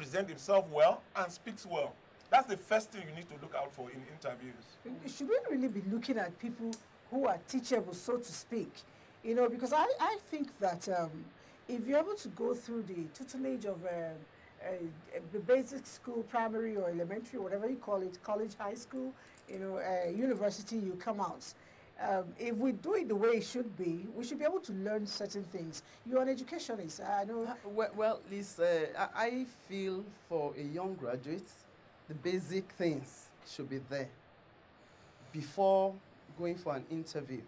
presents himself well and speaks well. That's the first thing you need to look out for in interviews. Should we really be looking at people who are teachable, so to speak? You know, because I think that if you're able to go through the tutelage of the basic school, primary or elementary, whatever you call it, college, high school, you know, university, you come out. If we do it the way it should be, we should be able to learn certain things. You're an educationist, I know. Well, Liz, I feel for a young graduate, the basic things should be there before going for an interview.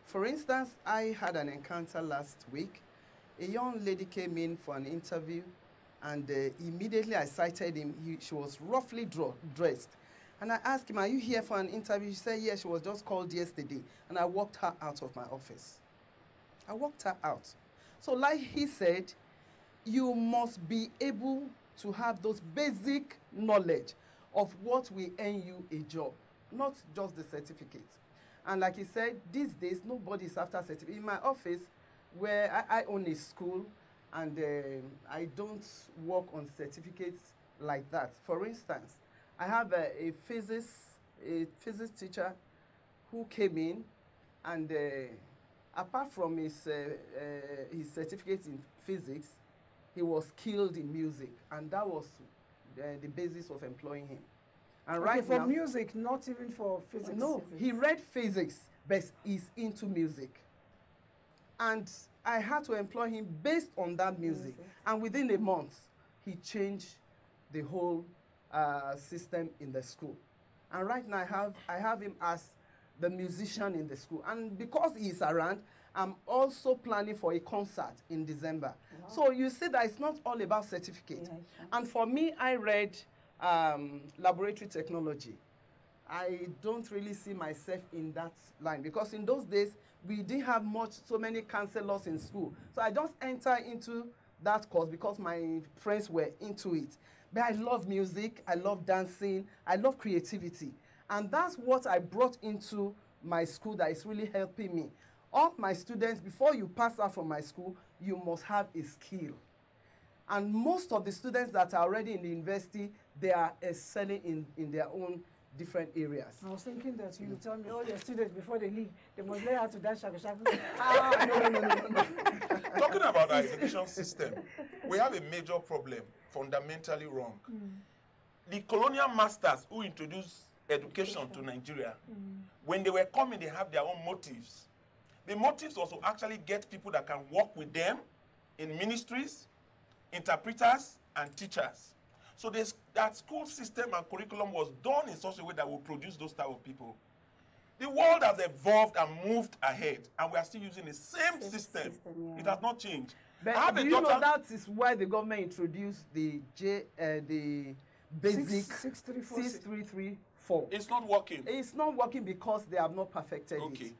For instance, I had an encounter last week. A young lady came in for an interview, and immediately I cited him. She was roughly dressed. And I asked him, are you here for an interview? She said, yes, she was just called yesterday. And I walked her out of my office. I walked her out. So like he said, you must be able to have those basic knowledge of what will earn you a job, not just the certificate. And like he said, these days, nobody is after certificate. In my office, where I own a school, and I don't work on certificates like that. For instance, I have a physics teacher who came in, and apart from his certificate in physics, he was skilled in music, and that was the basis of employing him. And okay, right for now, music, not even for physics. No, he read physics, but he's into music. And I had to employ him based on that music. And within a month, he changed the whole system in the school. And right now, I have him as the musician in the school. And because he's around, I'm also planning for a concert in December. Wow. So you see that it's not all about certificate. Yeah, and for me, I read laboratory technology. I don't really see myself in that line, because in those days, we didn't have so many counselors in school. So I just entered into that course because my friends were into it. But I love music, I love dancing, I love creativity. And that's what I brought into my school that is really helping me. All my students, before you pass out from my school, you must have a skill. And most of the students that are already in the university, they are excelling in their own different areas. I was thinking that you would tell me all your students before they leave, they must learn how to dance shaku shaku. No. Talking about our education system, we have a major problem, fundamentally wrong. The colonial masters who introduced education to Nigeria, when they were coming, they have their own motives. The motives also actually get people that can work with them in ministries, interpreters, and teachers. So that school system and curriculum was done in such a way that will produce those type of people. The world has evolved and moved ahead, and we are still using the same system. Yeah. It has not changed. But do you know that is why the government introduced the basic 6334? It's not working. It's not working because they have not perfected it. Okay.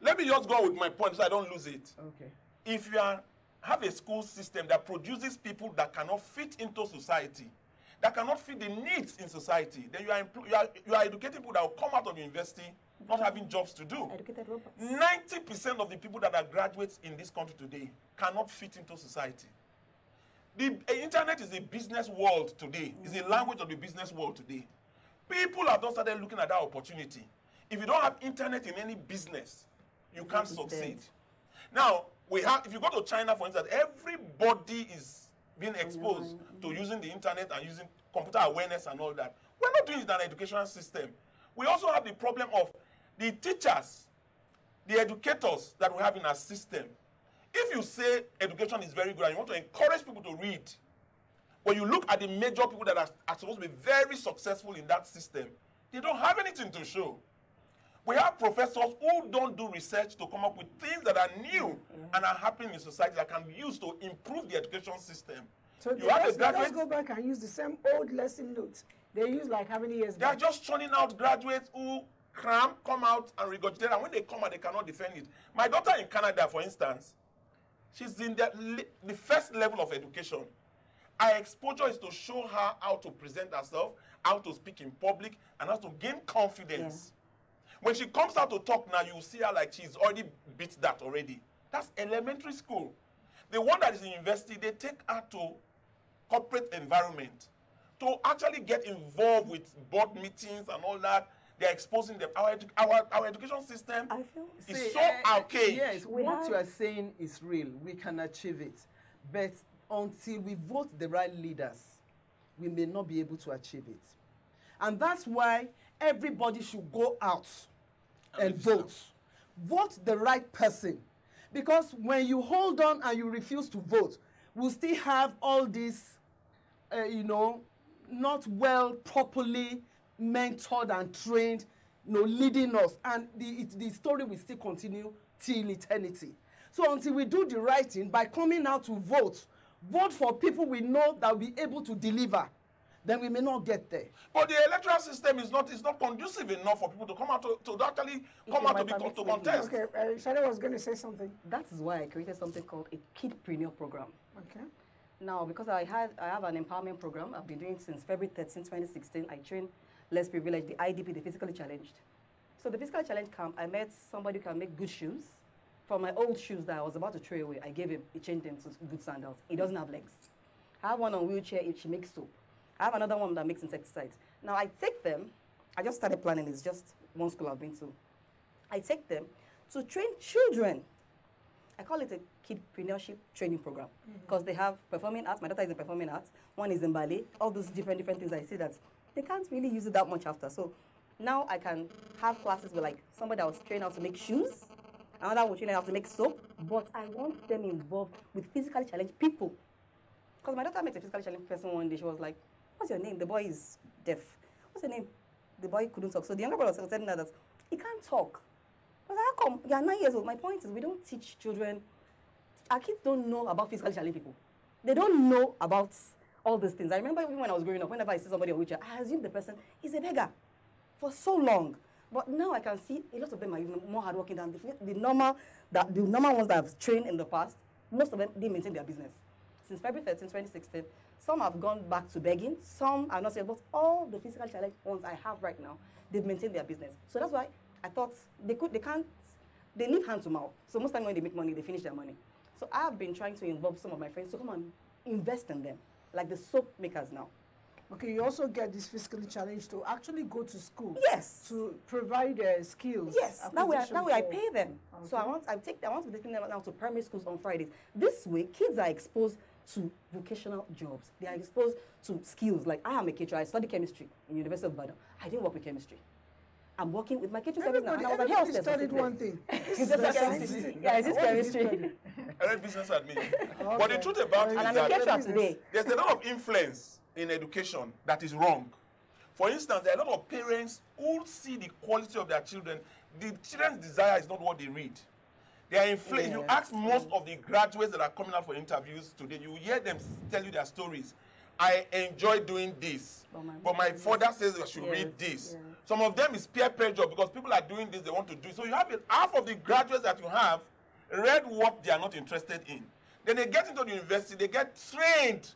Let me just go with my point so I don't lose it. Okay. If you have a school system that produces people that cannot fit into society, that cannot fit the needs in society, then you are educating people that will come out of university not having jobs to do. 90% of the people that are graduates in this country today cannot fit into society. The internet is a business world today. It's a language of the business world today. People have not started looking at that opportunity. If you don't have internet in any business, you can't succeed. Now, if you go to China, for instance, everybody is being exposed to using the internet and using computer awareness and all that. We're not doing it in an educational system. We also have the problem of the teachers, the educators that we have in our system. If you say education is very good and you want to encourage people to read, when you look at the major people that are supposed to be very successful in that system, they don't have anything to show. We have professors who don't do research to come up with things that are new and are happening in society that can be used to improve the education system. So let's go back and use the same old lesson notes. They use like how many years back? They are just churning out graduates who cram, come out and regurgitate, and when they come out, they cannot defend it. My daughter in Canada, for instance, she's in the first level of education. Our exposure is to show her how to present herself, how to speak in public, and how to gain confidence. Yeah. When she comes out to talk now, you will see her like she's already beat that already. That's elementary school. The one that is in university, they take her to corporate environment to actually get involved with board meetings and all that. They're exposing them. Our education system is so archaic. Yes, what you are saying is real. We can achieve it. But until we vote the right leaders, we may not be able to achieve it. And that's why everybody should go out and vote. Vote the right person. Because when you hold on and you refuse to vote, we'll still have all these, not well, properly mentored and trained, leading us. And the story will still continue till eternity. So until we do the right thing, by coming out to vote for people we know that will be able to deliver, then we may not get there. But the electoral system is not conducive enough for people to come out to actually come out to contest. Okay, Shade was going to say something. That is why I created something called a kidpreneur program. Okay. Now, because I have an empowerment program I've been doing since February 13, 2016. I train less privileged, the IDP, the physically challenged. So the physically challenged camp, I met somebody who can make good shoes. From my old shoes that I was about to throw away, I gave him, he changed them to good sandals. He doesn't have legs. I have one on wheelchair, she makes soap. I have another one that makes insecticides. Now I take them, I just started planning, it's just one school I've been to. I take them to train children. I call it a kidpreneurship training program because they have performing arts. My daughter is in performing arts. One is in ballet. All those different things. I see that they can't really use it that much after. So now I can have classes with like somebody that was trained how to make shoes, another will train how to make soap, but I want them involved with physically challenged people. Because my daughter met a physically challenged person one day. She was like, "What's your name?" The boy is deaf. "What's your name?" The boy couldn't talk. So the younger brother was telling her that he can't talk. I was like, "How come? You are 9 years old." My point is, we don't teach children. Our kids don't know about physically challenged people. They don't know about all these things. I remember even when I was growing up, whenever I see somebody on wheelchair, I assume the person is a beggar for so long. But now I can see a lot of them are even more hardworking than the normal ones that I've trained in the past. Most of them, they maintain their business. Since February 13, 2016, some have gone back to begging, some are not, but all the physical challenge ones I have right now, they've maintained their business. So that's why I thought they live hand to mouth. So most time when they make money, they finish their money. So I've been trying to involve some of my friends to come and invest in them, like the soap makers now. Okay, you also get this physically challenged to actually go to school. Yes. To provide skills. Yes. That way I pay them. Okay. So I want to take them now to primary schools on Fridays. This way, kids are exposed to vocational jobs. They are exposed to skills. Like I am a caterer. I studied chemistry in University of Ibadan. I didn't work with chemistry. I'm working with my kitchen service now. And I was like, everybody studied one thing. Yeah, it's just chemistry. I read business admin. Okay. But the truth about it is I'm a caterer today. There's a lot of influence in education that is wrong. For instance, there are a lot of parents who see the quality of their children. The children's desire is not what they read. They are inflated. Yes. You ask most of the graduates that are coming out for interviews today, you hear them tell you their stories. I enjoy doing this, but my father says I should read this. Yes. Some of them is peer pressure because people are doing this, they want to do it. So you have half of the graduates that you have read what they are not interested in. Then they get into the university, they get trained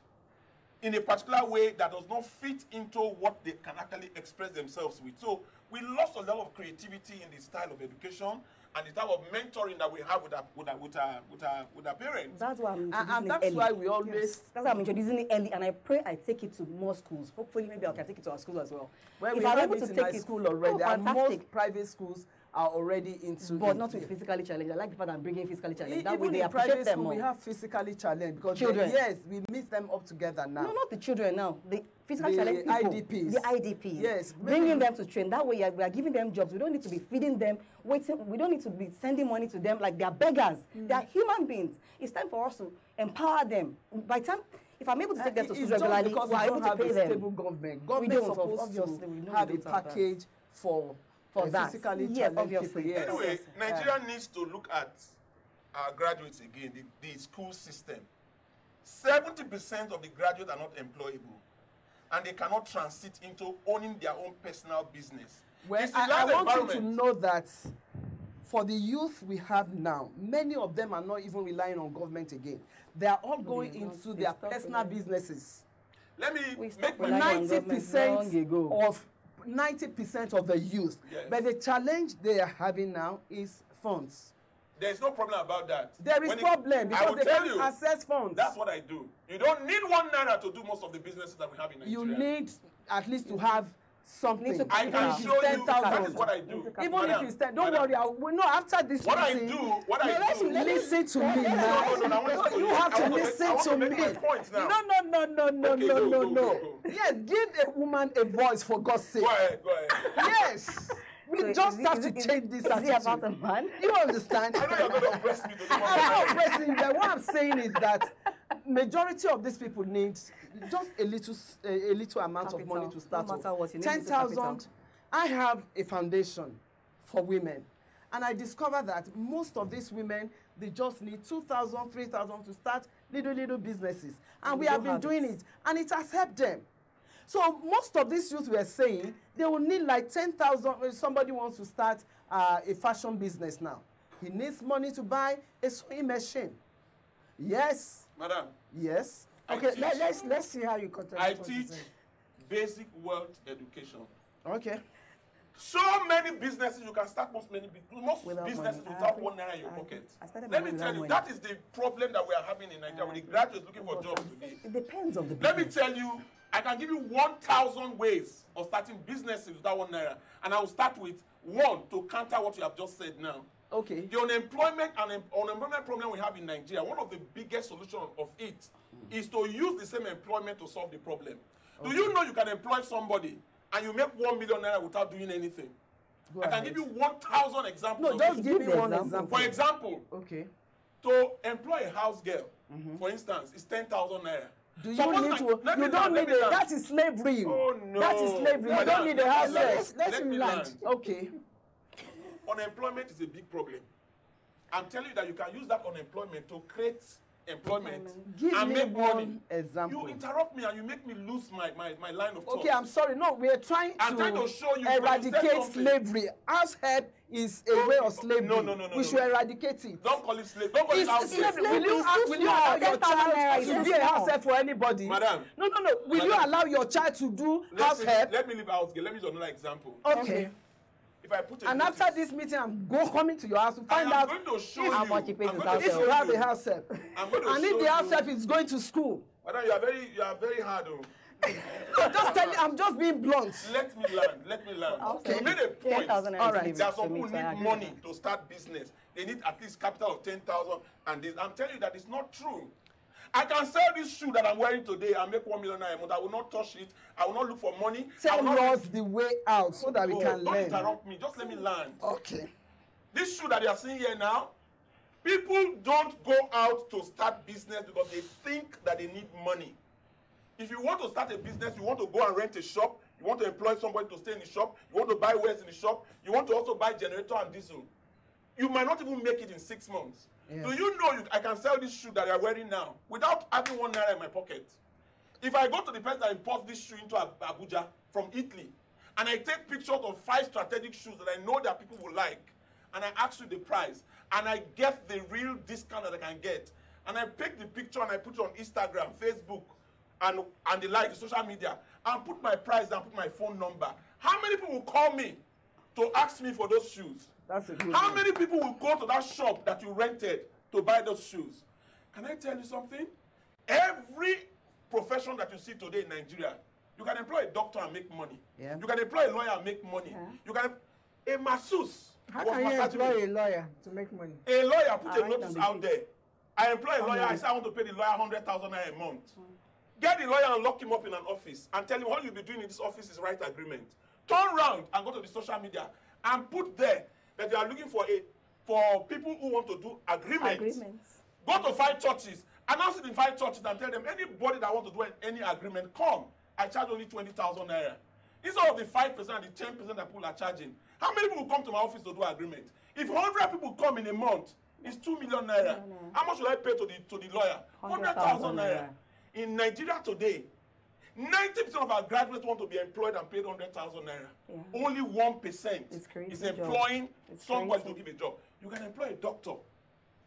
in a particular way that does not fit into what they can actually express themselves with. So we lost a lot of creativity in the style of education and the type of mentoring that we have with our parents. That's why I'm introducing and that's early. Why we always... Yes. That's why I'm introducing it early, and I pray I take it to more schools. Hopefully, maybe I can take it to our schools as well. Well, we have it in my school already, and most private schools are already into it. But not with physically challenged. I like the fact that I'm bringing physically challenged. That way Even they in appreciate private them school, more. we have physically challenged because children. Yes, we mix them up together now. No, not the children now. The physically challenged people. IDPs. The IDPs. Yes. Bringing them to train. That way we are giving them jobs. We don't need to be feeding them, waiting. We don't need to be sending money to them like they are beggars. They are human beings. It's time for us to empower them. By time, if I'm able to take them to school regularly, we're able to pay them. Stable government. Government is supposed to have a package for that. Physically yes, challenged obviously. people. Yes. Anyway, Nigeria needs to look at our graduates again, the school system. 70% of the graduates are not employable, and they cannot transit into owning their own personal business. Well, I want you to know that for the youth we have now, many of them are not even relying on government again. They are all going into their personal businesses. Let me make 90% of the youth. Yes. But the challenge they are having now is funds. There's no problem about that. There is problem because they can't access funds. That's what I do. You don't need 1 naira to do most of the businesses that we have in Nigeria. You need at least to have something. I can show you. That is what I do. Even if you stand, don't worry. We know after this. What I do. Listen to me. No. You have to listen to me. No. Yes, give a woman a voice for God's sake. Go ahead. Yes. We just have to change this attitude. Is it about a man? You understand? I know you're going to oppress me. I'm not oppressing you. What I'm saying is that majority of these people need just a little amount of money to start no matter what, you need 10,000. I have a foundation for women, and I discovered that most of these women, they just need 2,000, 3,000 to start little businesses, and we have been doing it, and it has helped them. So most of these youth were saying they will need like 10,000 if somebody wants to start a fashion business now. He needs money to buy a sewing machine. Yes. Madam. Yes. Okay, let's see how you continue. I teach basic wealth education. Okay. So many businesses, you can start most businesses without 1 naira in your pocket. Let me tell you, that is the problem that we are having in Nigeria with the graduates looking for jobs today. It depends on the business. Let me tell you, I can give you 1,000 ways of starting businesses without 1 naira. And I will start with one to counter what you have just said now. Okay. The unemployment problem we have in Nigeria, one of the biggest solutions of it is to use the same employment to solve the problem. Okay. Do you know you can employ somebody and you make 1 million naira without doing anything? I can give you 1,000 examples. No, just give me one example. For example, okay, to employ a house girl, for instance, is 10,000 naira. Do you need to? You don't need it. That is slavery. Oh no. That is slavery. You don't need a house girl. Let me land. Okay. Unemployment is a big problem. I'm telling you that you can use that unemployment to create employment and make money. Example. You interrupt me and you make me lose my line of thought. Okay, I'm sorry. No, we are trying to show you eradicate slavery. House help is a way of slavery. No. We should eradicate it. Don't call it slavery. Don't call it house help. Will you allow your child to be a house help for anybody? Madam. No. Will you allow your child to do house help? Let me leave house girl. Let me use another example. Okay. If I put and after this meeting, I'm coming to your house to find out how much you pay if you have a house help. And if the house help is going to school. Madam, you are very hard. I'm just being blunt. Let me learn. Okay. You made a point. All right. There are some people who need money to start business. They need at least capital of 10,000. And this, I'm telling you that it's not true. I can sell this shoe that I'm wearing today and make 1 million naira a month. I will not touch it. I will not look for money. Tell us the way out so that we can learn. Don't interrupt me. Just let me learn. Okay. This shoe that you are seeing here now, people don't go out to start business because they think that they need money. If you want to start a business, you want to go and rent a shop, you want to employ somebody to stay in the shop, you want to buy wares in the shop, you want to also buy generator and diesel. You might not even make it in 6 months. Yes. Do you know I can sell this shoe that you are wearing now without having 1 naira in my pocket? If I go to the person that imports this shoe into Abuja from Italy, and I take pictures of 5 strategic shoes that I know that people will like, and I ask you the price, and I get the real discount that I can get, and I pick the picture and I put it on Instagram, Facebook, and the like, the social media, and put my price and put my phone number, how many people will call me to ask me for those shoes? That's a good How many people will go to that shop that you rented to buy those shoes? Can I tell you something? Every profession that you see today in Nigeria, you can employ a doctor and make money. Yeah. You can employ a lawyer and make money. Yeah. You can a masseuse. How can you employ a lawyer to make money? A lawyer put a notice out there. I employ a lawyer. I say I want to pay the lawyer 100,000 naira a month. Get the lawyer and lock him up in an office and tell him what you'll be doing in this office is right agreement. Turn around and go to the social media and put there that you are looking for people who want to do agreements. Go to 5 churches, announce it in 5 churches and tell them anybody that wants to do any agreement, come. I charge only 20,000 naira. Instead of the 5% and the 10% that people are charging. How many people will come to my office to do agreement? If 100 people come in a month, it's 2 million naira. How much will I pay to the lawyer? 100,000 naira. In Nigeria today, 90% of our graduates want to be employed and paid 100,000 naira. Yeah. Only 1% is employing somebody to give a job. You can employ a doctor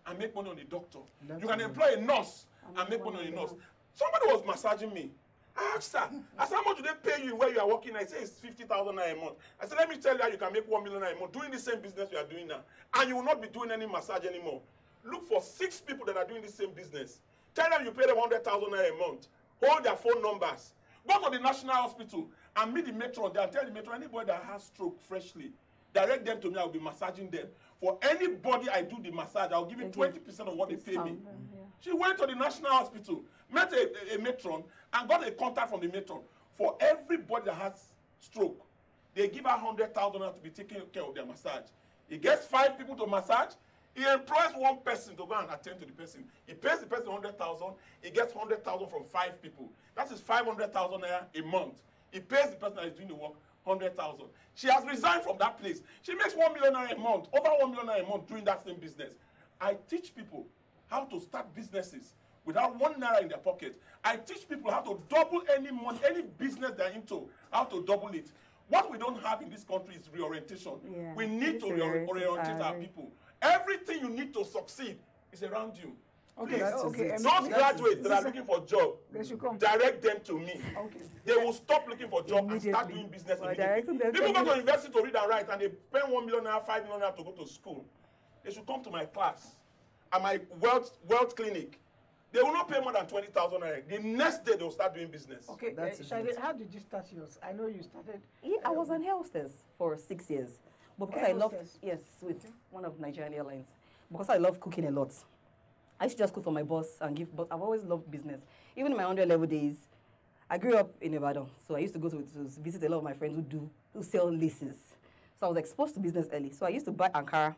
and make money on the doctor. You can employ a nurse and make money on the nurse. Somebody was massaging me. I asked her, I said, how much do they pay you where you are working? I say, it's 50,000 naira a month. I said, let me tell you how you can make 1 million naira a month doing the same business you are doing now. And you will not be doing any massage anymore. Look for 6 people that are doing the same business. Tell them you pay them 100,000 naira a month. Hold their phone numbers. Go to the national hospital and meet the matron there and tell the matron, anybody that has stroke freshly, direct them to me, I will be massaging them. For anybody I do the massage, I'll give you 20% of what they pay me. Yeah. She went to the national hospital, met a matron, and got a contact from the matron. For everybody that has stroke, they give her 100,000 to be taking care of their massage. He gets 5 people to massage. He employs 1 person to go and attend to the person. He pays the person 100,000. He gets 100,000 from 5 people. That is 500,000 naira a month. He pays the person that is doing the work 100,000. She has resigned from that place. She makes 1 million naira a month, over 1 million naira a month doing that same business. I teach people how to start businesses without 1 naira in their pocket. I teach people how to double any money, any business they're into, how to double it. What we don't have in this country is reorientation. Yeah, we need to reorientate our people. Everything you need to succeed is around you. Okay, Please, those graduates that are looking for a job, they should come. direct them to me. Okay. They will stop looking for a job and start doing business immediately. People go to university to read and write and they spend 1 million naira, 5 million naira to go to school. They should come to my class and my wealth clinic. They will not pay more than 20,000 naira. The next day they will start doing business. Okay, Shade, how did you start yours? I know you started. Yeah, I was an hostess for 6 years. But because I love, yes, with one of Nigerian airlines. Because I love cooking a lot. I used to just cook for my boss and give, but I've always loved business. Even in my 100 level days, I grew up in Ibadan. So I used to go to visit a lot of my friends who sell laces. So I was exposed to business early. So I used to buy Ankara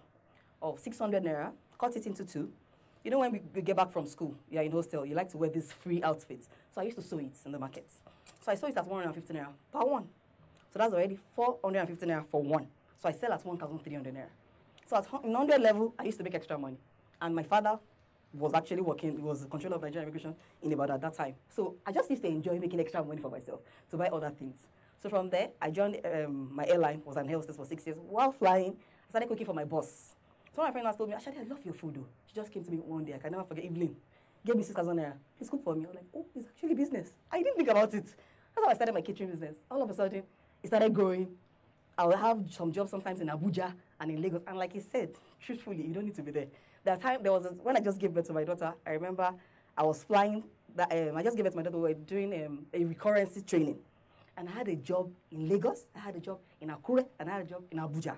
of 600 naira, cut it into 2. You know, when we get back from school, you're in hostel, you like to wear these free outfits. So I used to sew it in the market. So I sold it at 150 naira per one. So that's already 450 naira for one. So I sell at 1,300 naira. So at 100 level, I used to make extra money. And my father was actually working, he was the controller of Nigerian immigration in Ibadan at that time. So I just used to enjoy making extra money for myself to buy other things. So from there, I joined my airline, was an air hostess for 6 years. While flying, I started cooking for my boss. So my friend has told me, Ashadi, I love your food though. She just came to me one day, I can never forget, Evelyn, gave me 6,000 naira. Please cook for me. I was like, oh, it's actually business. I didn't think about it. That's how I started my catering business. All of a sudden, it started growing. I will have some jobs sometimes in Abuja and in Lagos. And like he said, truthfully, you don't need to be there. When I just gave birth to my daughter, I remember I was flying. I just gave birth to my daughter. We were doing a recurrency training. And I had a job in Lagos, I had a job in Akure, and I had a job in Abuja.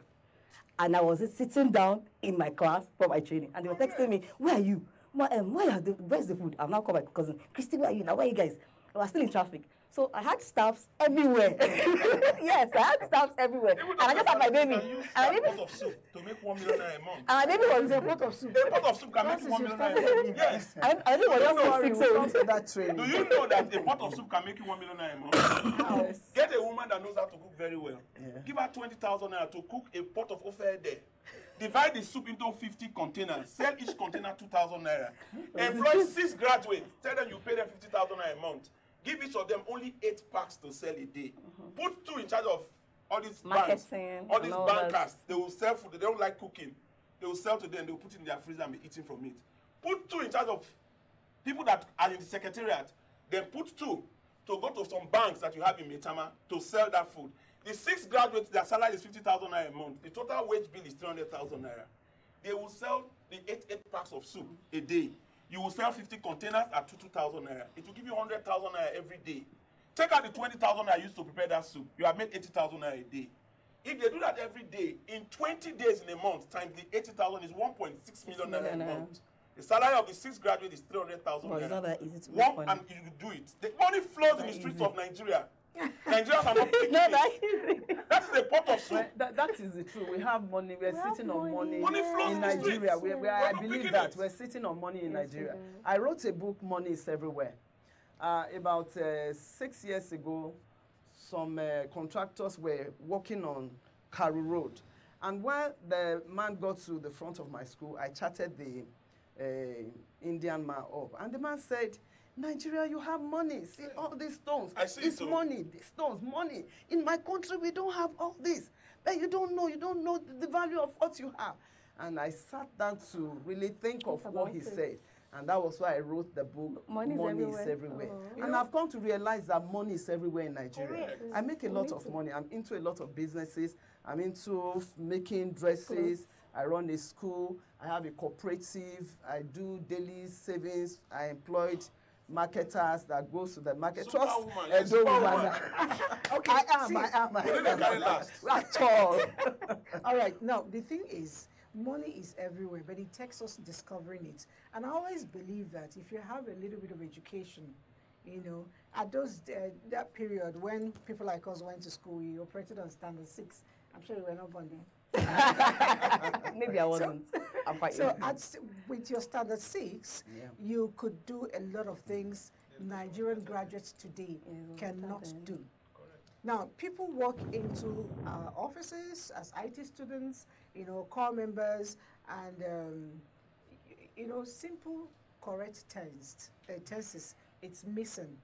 And I was sitting down in my class for my training. And they were texting me, where are you? Where's the food? I've now called my cousin, Christy, where are you now? Where are you guys? I was still in traffic. So I had staffs everywhere. Yes, I had staffs everywhere. And I just had my baby. And a pot of soup to make 1 million naira a month. And my baby was a pot of soup. A pot of soup can make 1 million naira a month. Yes. I think was just 6 that training. Do you know that a pot of soup can make you 1 million naira a month? Yes. Get a woman that knows how to cook very well. Yeah. Give her 20,000 naira to cook a pot of ofe there. Divide the soup into 50 containers. Sell each container 2,000 naira. Employ 6 graduates. Tell them you pay them 50,000 naira a month. Give each of them only 8 packs to sell a day. Put 2 in charge of all these banks, all these bankers. They will sell food. They don't like cooking. They will sell to them. They will put it in their freezer and be eating from it. Put 2 in charge of people that are in the secretariat. Then put 2 to go to some banks that you have in Metama to sell that food. The 6 graduates, their salary is 50,000 naira a month. The total wage bill is 300,000 naira. They will sell the 8 packs of soup a day. You will sell 50 containers at 2,000 naira. It will give you 100,000 naira every day. Take out the 20,000 I used to prepare that soup. You have made 80,000 naira a day. If they do that every day, in 20 days in a month, times the 80,000 is 1.6 million naira a month. The salary of the 6 graduates is 300,000 naira. It's not that easy to make money. And you do it. The money flows in the streets of Nigeria. Nigerians are not picking No, it. That's the pot of soup. That is the truth. We have money. We're sitting on money flows in the Nigeria. streets. I believe that we're sitting on money in Nigeria. I wrote a book, Money is Everywhere. About 6 years ago, some contractors were working on Karu Road. And while the man got to the front of my school, I chatted the Indian man up. And the man said, Nigeria, you have money. See all these stones. I see it's so. money, these stones, money. In my country, we don't have all this. But you don't know the value of what you have. And I sat down to really think of what he said. And that was why I wrote the book, Money is Everywhere. Oh. And I've come to realize that money is everywhere in Nigeria. Correct. I make a lot of money. I'm into a lot of businesses. I'm into making dresses. I run a school. I have a cooperative. I do daily savings. I employed marketers that goes to the market. Superwoman. Okay, I am. At all. All right. Now, the thing is, money is everywhere, but it takes us discovering it. And I always believe that if you have a little bit of education, you know, at those that period when people like us went to school, we operated on standard 6. I'm sure you were not born then. Maybe I wasn't. I'm quite so with your standard 6, you could do a lot of things Nigerian graduates today cannot do. Now, people walk into offices as IT students, you know, core members, and, you know, simple, correct tenses, it's missing.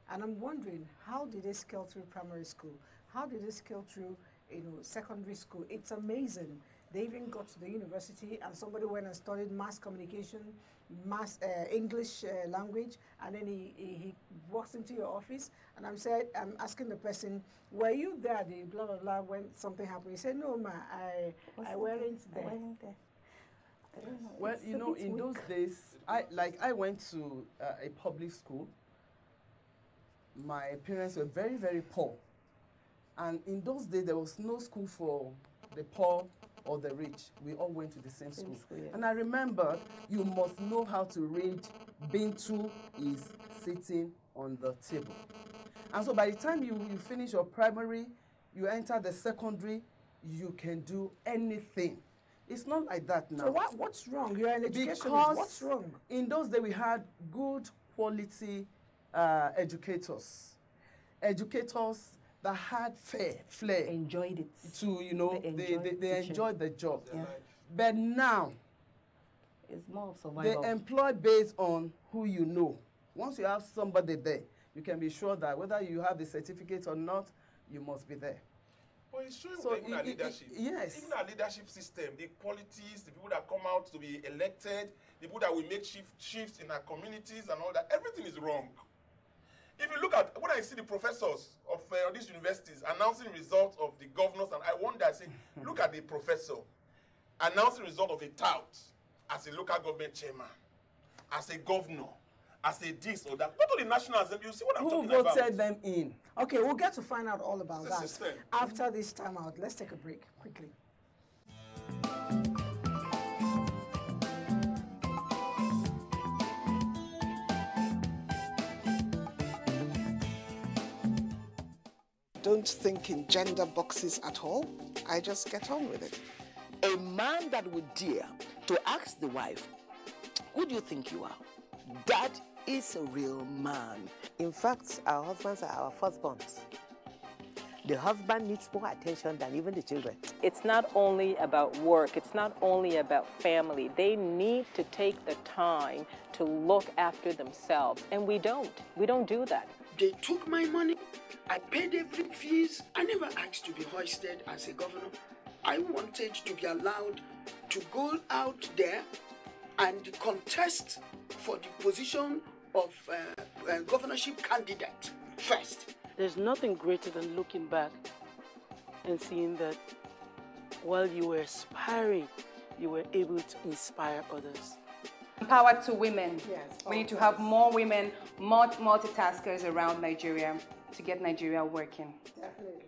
And I'm wondering, how did they scale through primary school? How did they scale through, you know, secondary school? It's amazing. They even got to the university, and somebody went and studied mass communication, English language, and then he walks into your office, and I'm asking the person, were you there, the blah, blah, blah, when something happened? He said, no, ma, I weren't there. Well, you know, in those days, I went to a public school. My parents were very, very poor. And in those days, there was no school for the poor or the rich. We all went to the same school. And I remember, you must know how to read. Bintu is sitting on the table. And so by the time you finish your primary, you enter the secondary, you can do anything. It's not like that now. So what's wrong? You're an educationist. Because what's wrong? In those days, we had good quality educators. Educators that had flair. Enjoyed it. To, you know, they enjoyed the job. Yeah. But now, it's more of survival. they employ based on who you know. Once you have somebody there, you can be sure that whether you have the certificate or not, you must be there. But it's showing so even our leadership. Yes. Even our leadership system, the qualities, the people that come out to be elected, the people that will make shifts in our communities and all that, everything is wrong. If you look at, when I see the professors of these universities announcing results of the governors, and I wonder, I say, look at the professor announcing result of a tout as a local government chairman, as a governor, as a this or that. Go to the National Assembly, you see what I'm talking about. Who voted them in? Okay, we'll get to find out all about that system. after this time out. Let's take a break quickly. Don't think in gender boxes at all. I just get on with it. A man that would dare to ask the wife, who do you think you are? That is a real man. In fact, our husbands are our firstborns. The husband needs more attention than even the children. It's not only about work, it's not only about family. They need to take the time to look after themselves, and we don't. We don't do that. They took my money. I paid every fees. I never asked to be hoisted as a governor. I wanted to be allowed to go out there and contest for the position of governorship candidate first. There's nothing greater than looking back and seeing that while you were aspiring, you were able to inspire others. Empower to women. Yes, we need to have more women, more multitaskers around Nigeria to get Nigeria working. Definitely.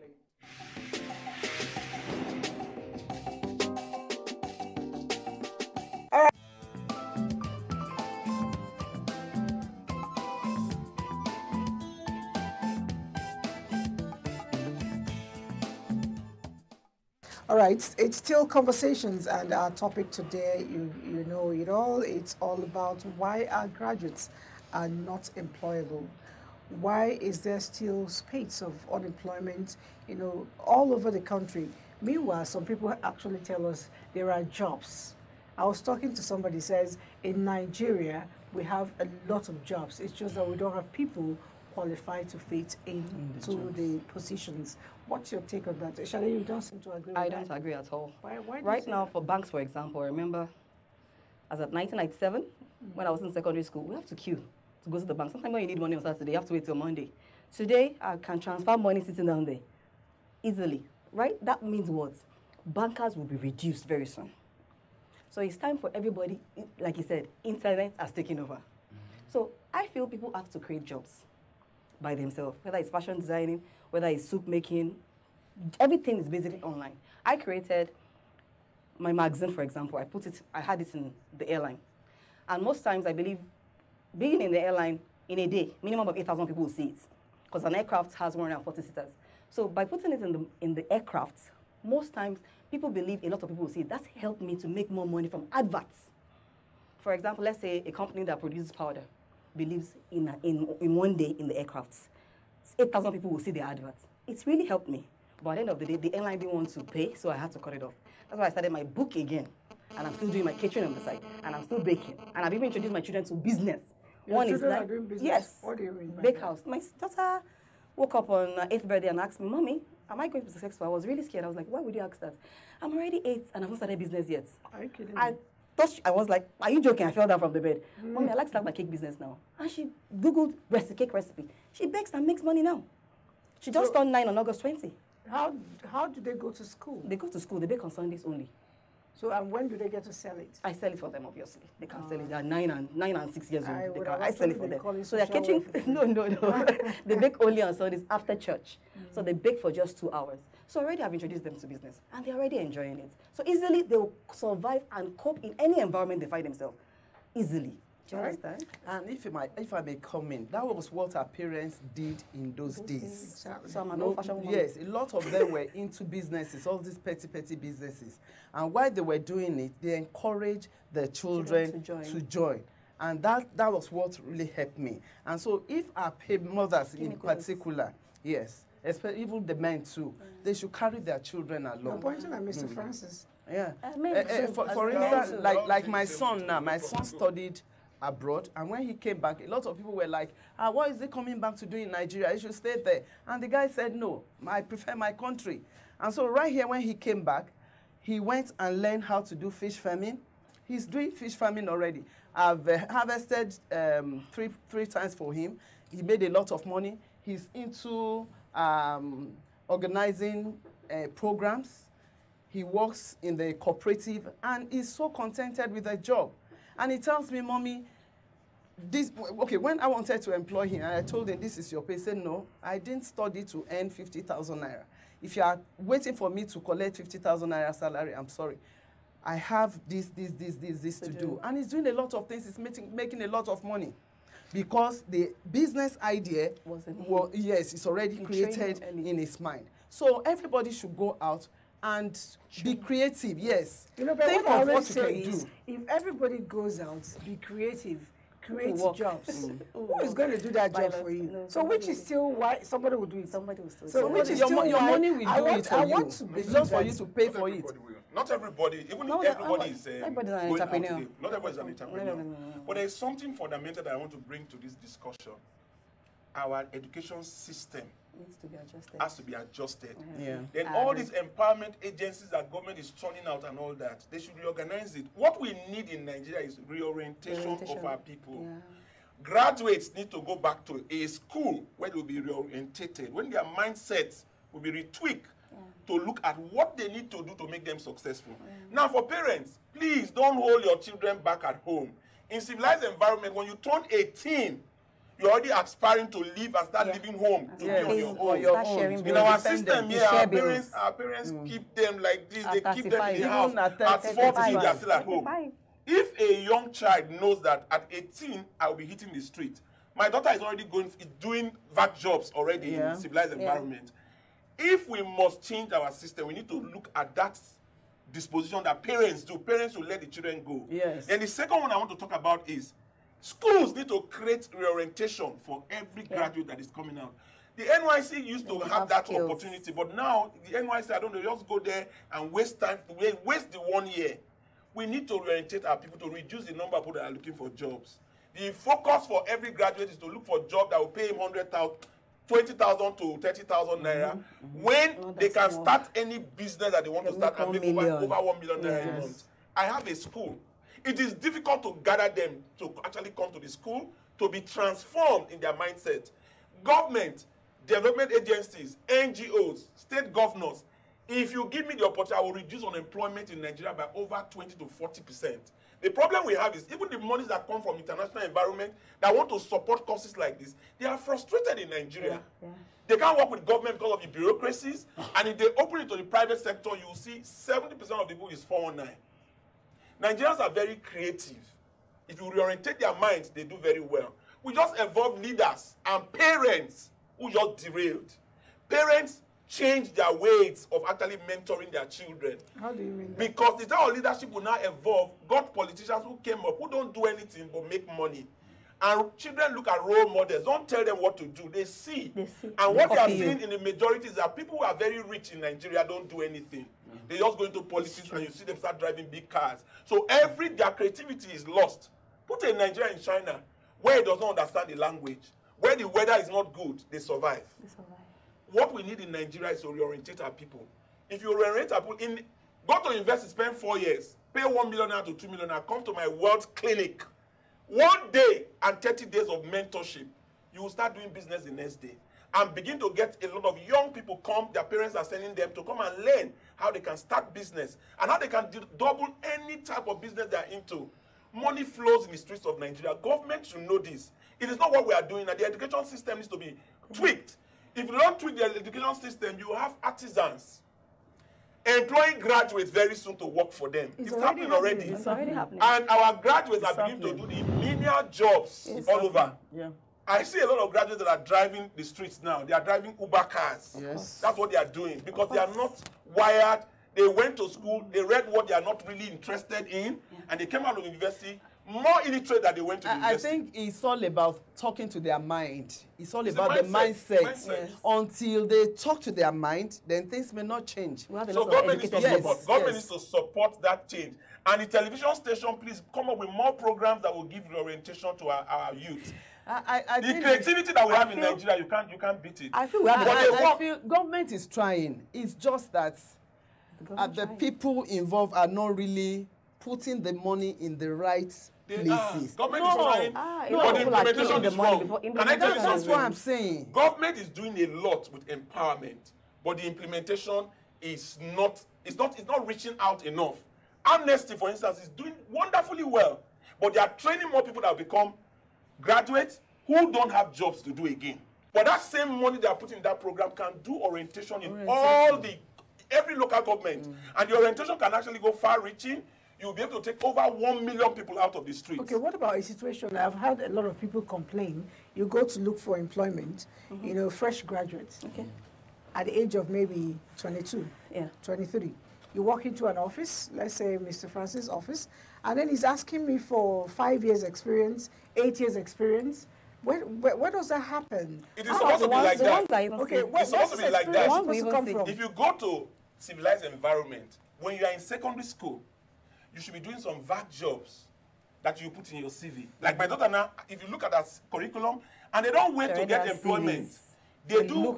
All right, it's still conversations, and our topic today, you know it all. It's all about why our graduates are not employable. Why is there still space of unemployment, you know, all over the country? Meanwhile, some people actually tell us there are jobs. I was talking to somebody who says in Nigeria we have a lot of jobs. It's just that we don't have people qualified to fit into the positions. What's your take on that? Shali, you don't seem to agree with that. I don't agree at all. Why right now, for banks, for example, I remember as at 1997, when I was in secondary school, we have to queue to go to the bank. Sometimes when you need money on Saturday, you have to wait till Monday. Today, I can transfer money sitting down there easily, right? That means what? Bankers will be reduced very soon. So it's time for everybody, like you said, internet has taken over. So I feel people have to create jobs by themselves, whether it's fashion designing, whether it's soup making, everything is basically online. I created my magazine, for example. I had it in the airline. And most times, I believe, being in the airline in a day, minimum of 8,000 people will see it, because an aircraft has 140 seaters. So by putting it in the aircraft, most times, people believe a lot of people will see it. That's helped me to make more money from adverts. For example, let's say a company that produces powder believes in one day in the aircrafts. 8,000 people will see the adverts. It's really helped me. But at the end of the day, the airline didn't want to pay, so I had to cut it off. That's why I started my book again. And I'm still doing my catering on the side. And I'm still baking. And I've even introduced my children to business. Your children are doing business? Yes. What do you mean by Bake that? house. My daughter woke up on 8th birthday and asked me, Mommy, am I going to be successful? I was really scared. I was like, why would you ask that? I'm already 8 and I haven't started business yet. Are you kidding I me? thought I was like, are you joking? I fell down from the bed. Mommy, I like to start my cake business now. And she Googled cake recipe. She bakes and makes money now. She just turned 9 on August 20. How do they go to school? They go to school. They bake on Sundays only. So, and when do they get to sell it? I sell it for them, obviously. They can sell it. They are 9 and 6 years old. I I sell it for them. So they're catching. No. They bake only on Sundays after church. So they bake for just 2 hours. So already I've introduced them to business, and they're already enjoying it. So easily they will survive and cope in any environment they find themselves. Easily. Do you understand? And if I may come in, that was what our parents did in those days. Exactly. So I'm an old-fashioned woman. Yes, a lot of them were into businesses, all these petty businesses. And while they were doing it, they encouraged their children to join. And that was what really helped me. And so if our mothers in particular, yes, especially even the men too, they should carry their children along. You're pointing at Mr. Francis. Yeah. For instance, like my son now, my son studied abroad, and when he came back, a lot of people were like, what is he coming back to do in Nigeria? He should stay there. And the guy said, no, I prefer my country. And so right here, when he came back, he went and learned how to do fish farming. He's doing fish farming already. I've harvested three times for him. He made a lot of money. He's into organizing programs. He works in the cooperative, and he's so contented with the job. And he tells me, Mommy, when I wanted to employ him, and I told him, this is your pay, he said, no, I didn't study to earn 50,000 naira. If you are waiting for me to collect 50,000 naira salary, I'm sorry. I have this to do. And he's doing a lot of things. He's making a lot of money. Because the business idea, it's already created in his mind. So everybody should go out and be creative, yes. You know, but think what of I what always you say can is, do. if everybody goes out, be creative, create jobs. Who is Work. going to do that job for you? No, so which is still why somebody will do it. Somebody will still So do it. which is your still your why money will do it for you. To It's just for you to pay for it. Not everybody, even No, if everybody is everybody's an going out entrepreneur. today, not everybody is an entrepreneur. No. But there is something fundamental that I want to bring to this discussion. Our education system Needs to be adjusted. has to be adjusted. Yeah. Then I all agree. these empowerment agencies that government is churning out and all that, they should reorganize it. What we need in Nigeria is reorientation of our people. Yeah. Graduates need to go back to a school where they will be reorientated, when their mindsets will be retweaked to look at what they need to do to make them successful. Now, for parents, please don't hold your children back at home. In civilized environment, when you turn 18, you're already aspiring to leave and start living home to be on your own. Start sharing In our bills. system here, our parents keep them like this. They keep them in the house. At 40, they are still at home. If a young child knows that at 18, I will be hitting the street. My daughter is already doing vac jobs already in civilized environment. If we must change our system, we need to look at that disposition that parents do. Parents will let the children go. Yes. Then the second one I want to talk about is schools need to create reorientation for every graduate that is coming out. The NYC used to have that opportunity, but now the NYC, I don't know, just go there and waste time, waste the 1 year. We need to reorientate our people to reduce the number of people that are looking for jobs. The focus for every graduate is to look for a job that will pay him 100,000, 20,000 to 30,000 naira. When they can start any business that they want to start and make over 1 million naira a month. I have a school. It is difficult to gather them to actually come to the school, to be transformed in their mindset. Government, development agencies, NGOs, state governors, if you give me the opportunity, I will reduce unemployment in Nigeria by over 20 to 40%. The problem we have is even the monies that come from international environment that want to support causes like this, they are frustrated in Nigeria. Yeah. They can't work with government because of the bureaucracies, and if they open it to the private sector, you will see 70% of the people is 419. Nigerians are very creative. If you reorientate their minds, they do very well. We just evolve leaders and parents who just derailed. Parents change their ways of actually mentoring their children. How do you mean that? Because the type of leadership will now evolve. Got politicians who came up who don't do anything but make money. And children look at role models. Don't tell them what to do. They see. And what they are seeing in the majority is that people who are very rich in Nigeria don't do anything. They just go into politics and you see them start driving big cars. So their creativity is lost. Put a Nigerian in China where he does not understand the language, where the weather is not good, they survive. What we need in Nigeria is to reorientate our people. If you reorientate our people, go to university, spend 4 years, pay 1 million to 2 million, come to my world clinic. 1 day and 30 days of mentorship, you will start doing business the next day. And begin to get a lot of young people come, their parents are sending them to come and learn how they can start business and how they can double any type of business they are into. Money flows in the streets of Nigeria. Government should know this. It is not what we are doing. And the education system needs to be tweaked. If you don't tweak the education system, you have artisans employing graduates very soon to work for them. It's happening already. It's already happening. And our graduates are beginning to do the menial jobs all over. Yeah. I see a lot of graduates that are driving the streets now. They are driving Uber cars. Yes. That's what they are doing because they are not wired. They went to school, they read what they are not really interested in, and they came out of university more illiterate than they went to university. I think it's all about talking to their mind. It's all about the mindset. Yes. Until they talk to their mind, then things may not change. So government needs to support. Government needs to support that change. And the television station, please come up with more programs that will give orientation to our youth. The creativity that we have in Nigeria, you can't beat it. I feel government is trying. It's just that the people involved are not really putting the money in the right places. Government is trying, but the implementation is wrong. Can I tell you something? That's what I'm saying. Government is doing a lot with empowerment, but the implementation is not reaching out enough. Amnesty, for instance, is doing wonderfully well, but they are training more people that will become graduates who don't have jobs to do again. But that same money they are putting in that program can do orientation in every local government. And the orientation can actually go far-reaching. You'll be able to take over 1 million people out of the streets. Okay, what about a situation? I've had a lot of people complain. You go to look for employment, you know, fresh graduates. Okay. At the age of maybe 22, 23. You walk into an office, let's say Mr. Francis' office, and then he's asking me for 5 years experience, 8 years experience. Where does that happen? It is supposed to be like that. Okay, it's supposed to be like that. From? If you go to civilized environment, when you are in secondary school, you should be doing some VAC jobs that you put in your CV. Like my daughter now, if you look at that curriculum, and they don't wait to get employment. They do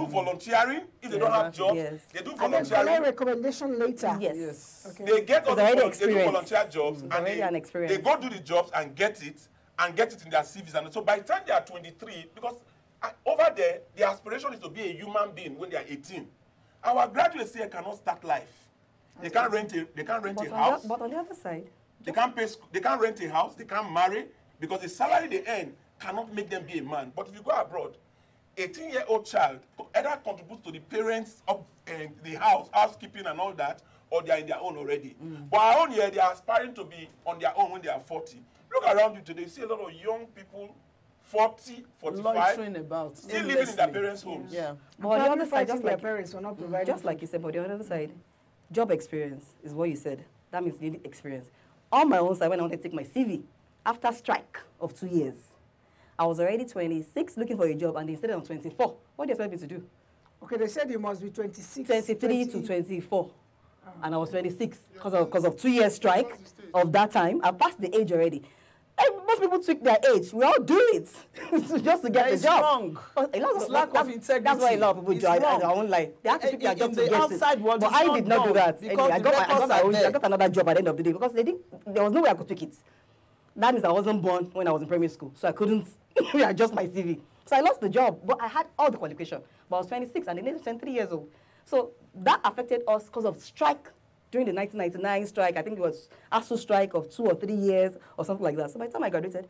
volunteering if they don't have jobs. They do volunteering. And then recommendation later. Yes. Okay. They get all they do volunteer jobs and they go do the jobs and get it in their CVs. And so by the time they are 23, because over there, the aspiration is to be a human being when they are 18. Our graduates here cannot start life. They can't rent a house. But on the other side, they can't rent a house. They can't marry because the salary they earn cannot make them be a man. But if you go abroad, 18-year-old child either contributes to the parents of the housekeeping and all that, or they are in their own already. But our own here, they are aspiring to be on their own when they are 40. Look around you today, you see a lot of young people, 40, 45, still living in their parents' homes. Yeah. But on the other side, just like parents were not providing. Just like you said, but on the other side, job experience is what you said. That means you need experience. On my own side, when I wanted to take my CV, after strike of 2 years, I was already 26 looking for a job, and they said I'm 24. What do you expect me to do? Okay, they said you must be 26. 23 to 24. And I was 26 because of 2 years strike of that time. I passed the age already. Most most people tweak their age. We all do it just to get the job. Wrong. A lot It's lack of integrity. That's why a lot of people join. I wrong. won't lie. They have to tweak their job to the get outside it. world, But it's I not did not do done that. because Anyway, I got another job at the end of the day because there was no way I could tweak it. That means I wasn't born when I was in primary school, so I couldn't adjust my CV. So I lost the job, but I had all the qualification. But I was 26 and the lady was 23 years old. So that affected us because of strike during the 1999 strike. I think it was ASU strike of 2 or 3 years or something like that. So by the time I graduated,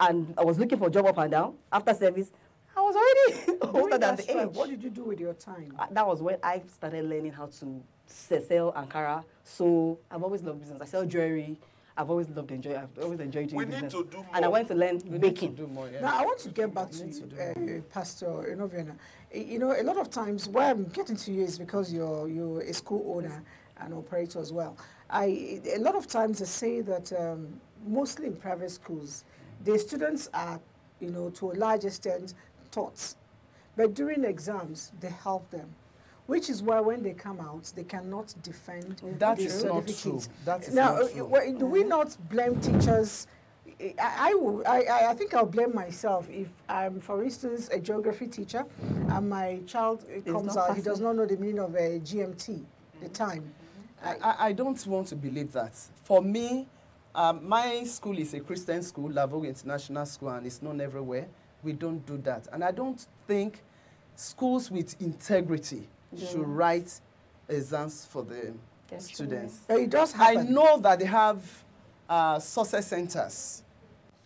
and I was looking for a job up and down after service, I was already older than the age. What did you do with your time? That was when I started learning how to sell Ankara. So I've always loved business. I sell jewelry. I've always enjoyed doing business. We need to do more. And I went to learn baking. Now, I want to get back to Pastor Inoviana. You know, a lot of times why I'm getting to you is because you're a school owner and operator as well. A lot of times they say that mostly in private schools, the students are, you know, to a large extent taught. But during exams, they help them. Which is why when they come out, they cannot defend the certificate. That is now, not true. Do we not blame teachers? I think I'll blame myself if I'm, for instance, a geography teacher and my child comes out, he does not know the meaning of a GMT, the time. I don't want to believe that. For me, my school is a Christian school, Lavogue International School, and it's known everywhere. We don't do that. And I don't think schools with integrity should write exams for the students. But it does happen. I know that they have success centers,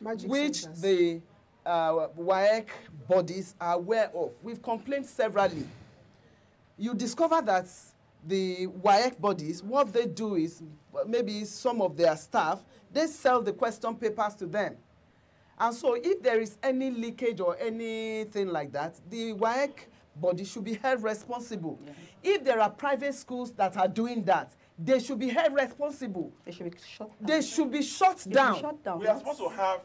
which centers. the WAEC bodies are aware of. We've complained severally. You discover that the WAEC bodies, what they do is, maybe some of their staff, they sell the question papers to them. And so if there is any leakage or anything like that, the WAEC body should be held responsible. Yeah. If there are private schools that are doing that, they should be held responsible. They should be shut down. They should be shut down. We are supposed to have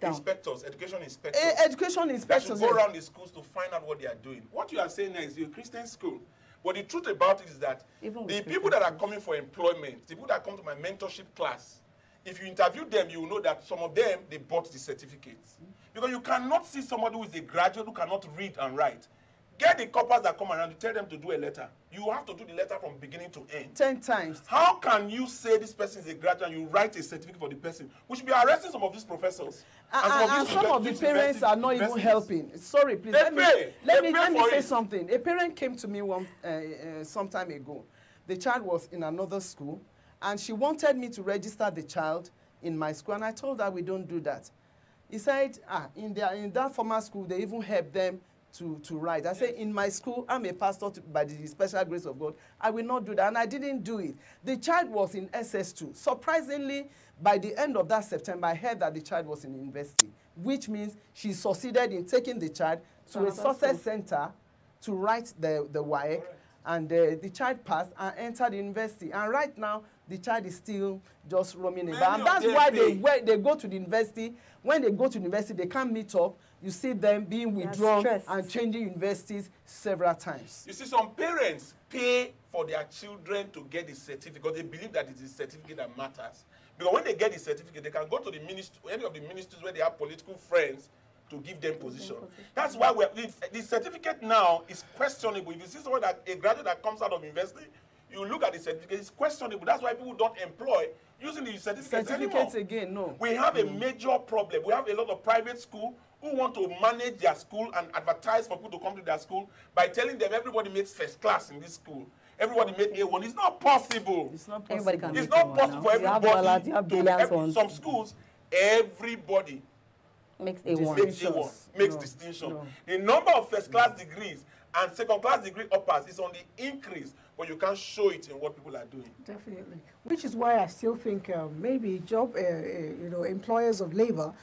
inspectors, education inspectors. Education inspectors. That should go around the schools to find out what they are doing. What you are saying now is you're a Christian school. But the truth about it is that the people that are coming for employment, the people that come to my mentorship class, if you interview them, you will know that some of them, they bought the certificates. Because you cannot see somebody who is a graduate who cannot read and write. Get the coppers that come around, you tell them to do a letter. You have to do the letter from beginning to end. 10 times. How can you say this person is a graduate and you write a certificate for the person? We should be arresting some of these professors. And some of the parents are not even helping. Sorry, please. Let me say something. A parent came to me some time ago. The child was in another school, and she wanted me to register the child in my school, and I told her we don't do that. He said, in that former school, they even help them to write. I said, in my school, I'm a pastor by the special grace of God. I will not do that, and I didn't do it. The child was in SS2. Surprisingly, by the end of that September, I heard that the child was in university, which means she succeeded in taking the child to a success center to write the WAEC, and the child passed and entered university. And right now, the child is still just roaming about. And that's why they go to the university. When they go to the university, they can't meet up. You see them being withdrawn and changing universities several times. You see, some parents pay for their children to get the certificate because they believe that it is the certificate that matters. Because when they get the certificate, they can go to the ministry, any of the ministries where they have political friends to give them position. That's why the certificate now is questionable. If you see someone a graduate that comes out of university, you look at the certificate, it's questionable. That's why people don't employ using the certificates anymore. Again, no. We have a major problem. We have a lot of private schools who want to manage their school and advertise for people to come to their school by telling them everybody makes first class in this school. Everybody made A1. It's not possible. It's not possible. It's not possible for everybody. Some schools, everybody makes A1. Makes distinction. No. The number of first class degrees and second class degree uppers is on the increase, but you can't show it in what people are doing. Definitely. Which is why I still think maybe employers of labor,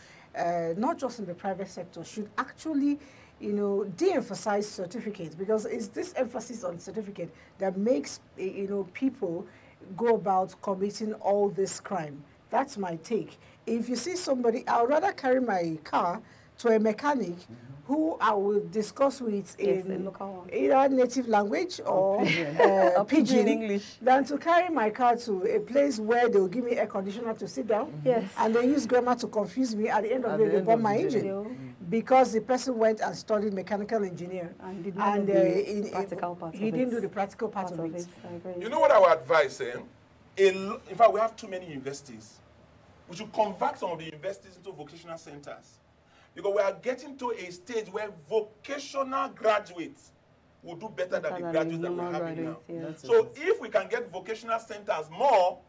not just in the private sector, should actually, de-emphasize certificates, because it's this emphasis on certificate that makes, people go about committing all this crime. That's my take. If you see somebody, I'd rather carry my car to a mechanic who I will discuss with in either native language or pidgin English, than to carry my car to a place where they will give me air conditioner to sit down. Yes. And they use grammar to confuse me. At the end of the day, they burn my engine because the person went and studied mechanical engineer and did not do the practical part. He didn't do the practical part of it. You know what I would advise? In fact, we have too many universities. We should convert some of the universities into vocational centers. Because we are getting to a stage where vocational graduates will do better than the graduates that we're having now. Yes. So if we can get vocational centers more,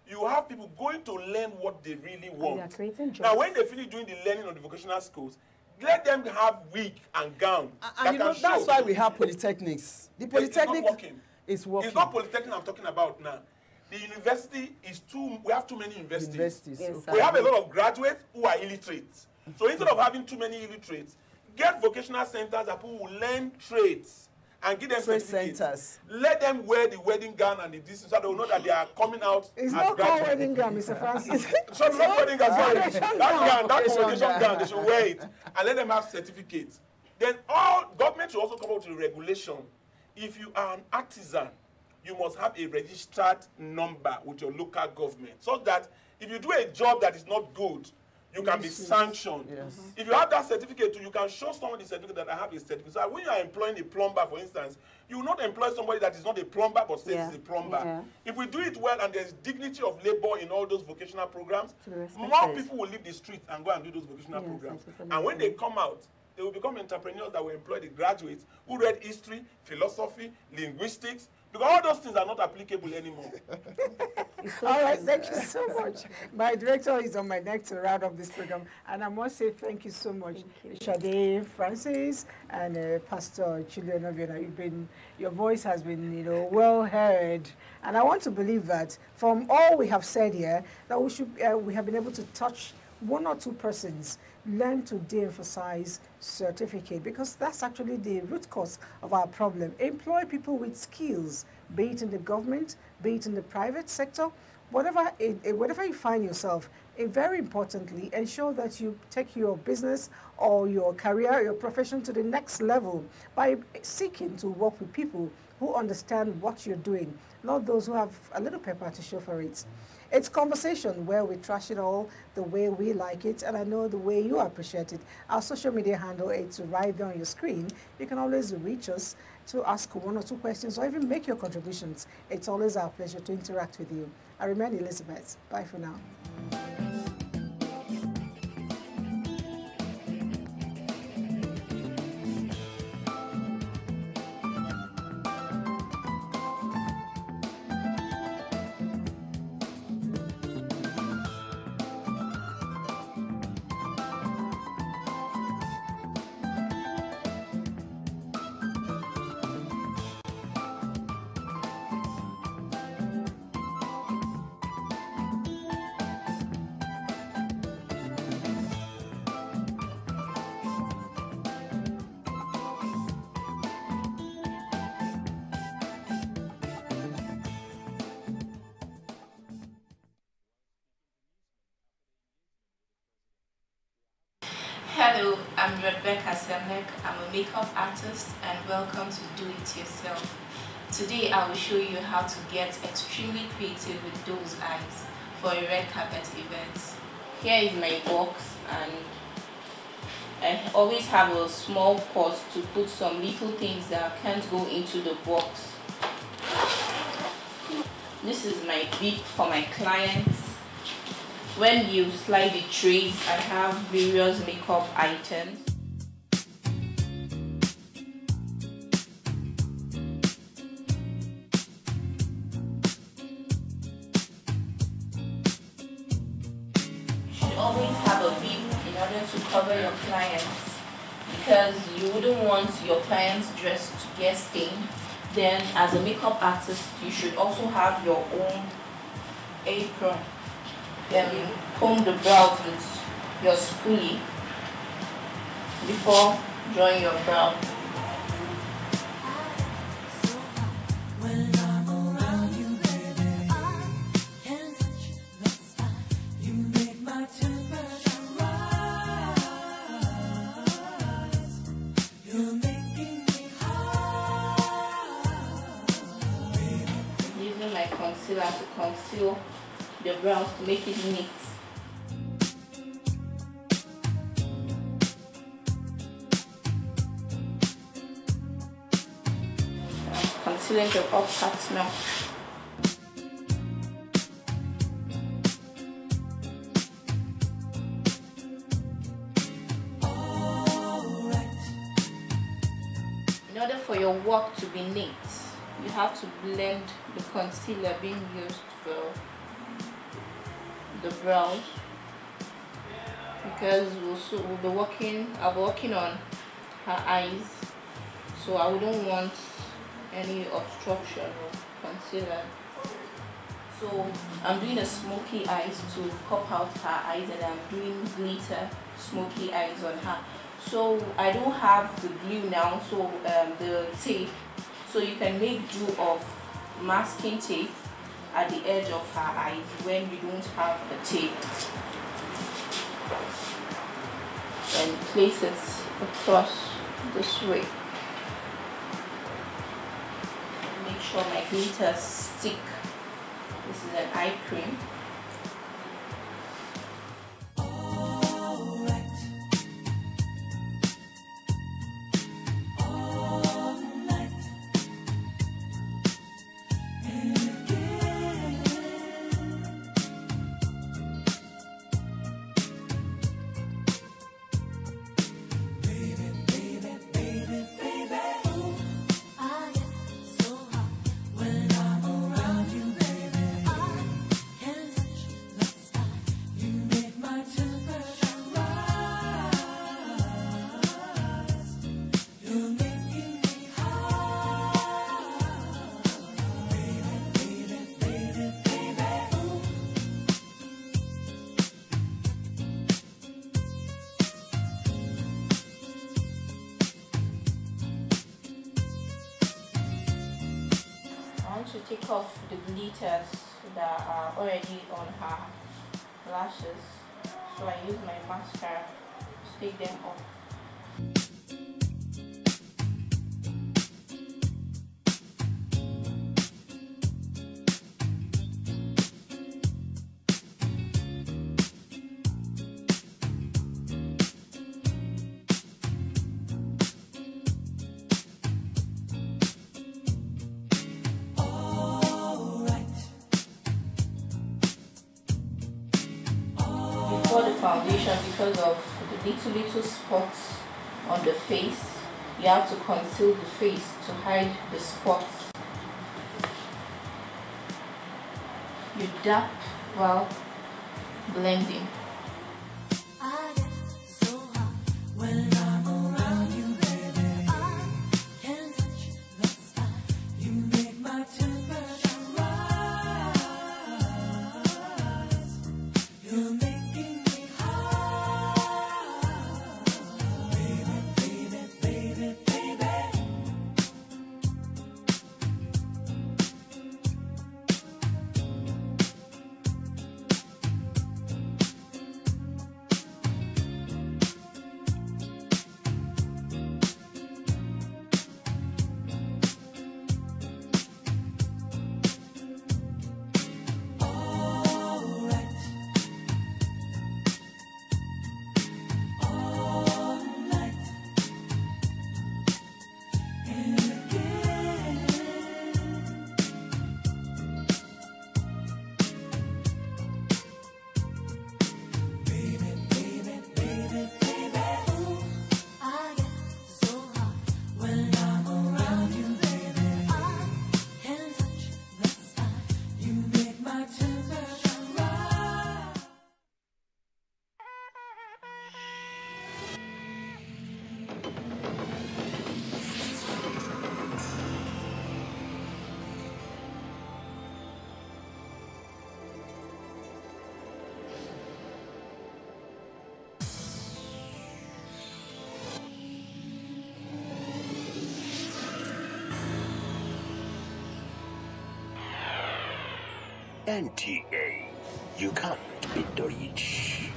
you have people going to learn what they really want. Now, when they finish doing the learning of the vocational schools, let them have wig and gown. And you know, that's why we have polytechnics. The polytechnic is working. It's not polytechnic I'm talking about now. The university is we have too many universities. Yes, we have a lot of graduates who are illiterate. So instead of having too many illiterates, get vocational centers that people will learn trades and give them certificates. Let them wear the wedding gown and the this so they will know that they are coming out. It's not called wedding gown, Mr. Francis. So not wedding gown, sorry. That convocation gown, they should wear it and let them have certificates. Then all government should also come out with a regulation. If you are an artisan, you must have a registered number with your local government so that if you do a job that is not good, you can be sanctioned. Yes. If you have that certificate, you can show someone the certificate that I have a certificate. So when you are employing a plumber, for instance, you will not employ somebody that is not a plumber but says he's a plumber. If we do it well and there's dignity of labor in all those vocational programs, more people will leave the street and go and do those vocational programs. And when they come out, they will become entrepreneurs that will employ the graduates who read history, philosophy, linguistics, because all those things are not applicable anymore. All right, thank you so much. My director is on my neck to round up this program. And I must say thank you so much, Sade Francis and Pastor Julian Obiona. Your voice has been, well heard. And I want to believe that from all we have said here, that we have been able to touch one or two persons, learn to de-emphasize certificate, because that's actually the root cause of our problem. Employ people with skills, be it in the government, be it in the private sector, whatever you find yourself. Very importantly, ensure that you take your business or your career, your profession to the next level by seeking to work with people who understand what you're doing, not those who have a little pepper to show for it. It's conversation where we trash it all the way we like it, and I know the way you appreciate it. Our social media handle is right there on your screen. You can always reach us to ask one or two questions or even make your contributions. It's always our pleasure to interact with you. I remain Elizabeth. Bye for now. Hello, I'm Rebecca Semlek. I'm a makeup artist and welcome to Do It Yourself. Today I will show you how to get extremely creative with those eyes for a red carpet event. Here is my box, and I always have a small pot to put some little things that can't go into the box. This is my beep for my clients. When you slide the trays, I have various makeup items. You should always have a beep in order to cover your clients, because you wouldn't want your client's dress to get stained. Then as a makeup artist, you should also have your own apron. Then comb the brows with your spoolie before drawing your brow. concealer to conceal the brows to make it neat. Concealing the up parts now. In order for your work to be neat, you have to blend the concealer being used for the brows, because I'll be working on her eyes, so I wouldn't want any obstruction of concealer. So I'm doing a smoky eyes to pop out her eyes, and I'm doing glitter smoky eyes on her. So I don't have the glue now, so the tape, so you can make do of masking tape at the edge of her eyes when you don't have the tape, and place it across this way. Make sure my glitter stick. This is an eye cream. To take off the glitters that are already on her lashes, so I use my mascara to take them off. For the foundation, because of the little spots on the face, you have to conceal the face to hide the spots. You dab while blending. NTA, you can't beat the rich.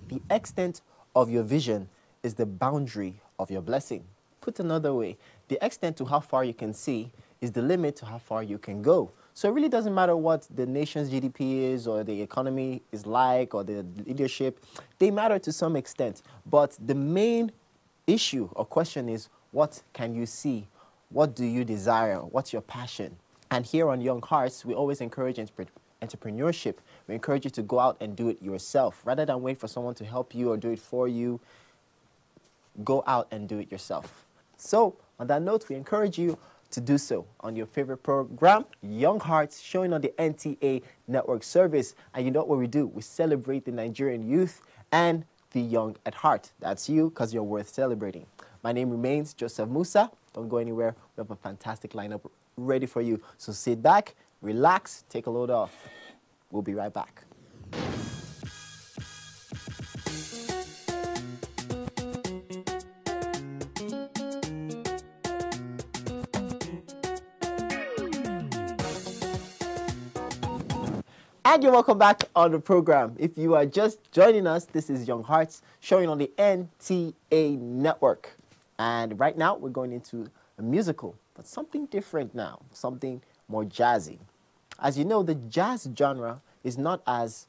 The extent of your vision is the boundary of your blessing. Put another way, the extent to how far you can see is the limit to how far you can go. So it really doesn't matter what the nation's GDP is or the economy is like or the leadership. They matter to some extent. But the main issue or question is, what can you see? What do you desire? What's your passion? And here on Young Hearts, we always encourage entrepreneurship. We encourage you to go out and do it yourself. Rather than wait for someone to help you or do it for you, go out and do it yourself. So, on that note, we encourage you to do so on your favorite program, Young Hearts, showing on the NTA network service. And you know what we do? We celebrate the Nigerian youth and the young at heart. That's you, because you're worth celebrating. My name remains Joseph Musa. Don't go anywhere. We have a fantastic lineup ready for you. So sit back, relax, take a load off. We'll be right back. And you're welcome back on the program. If you are just joining us, this is Young Hearts, showing on the NTA network. And right now, we're going into a musical, but something different now, something more jazzy. As you know, the jazz genre is not as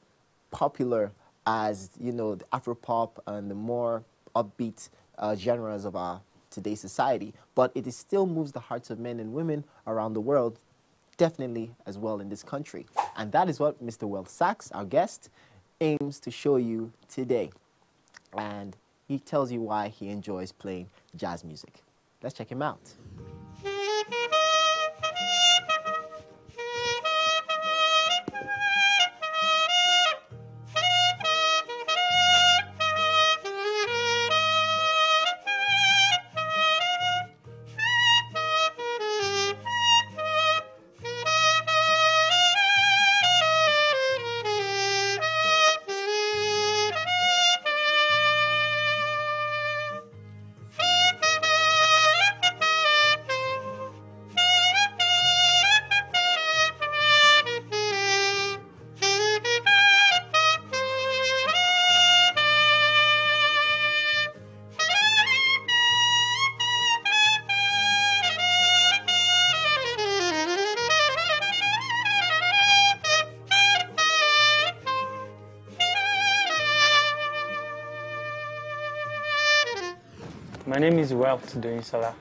popular as, you know, the Afropop and the more upbeat genres of our today's society, but it still moves the hearts of men and women around the world, definitely as well in this country. And that is what Mr. Well Sax, our guest, aims to show you today. And he tells you why he enjoys playing jazz music. Let's check him out. My name is Wealth Doinsala,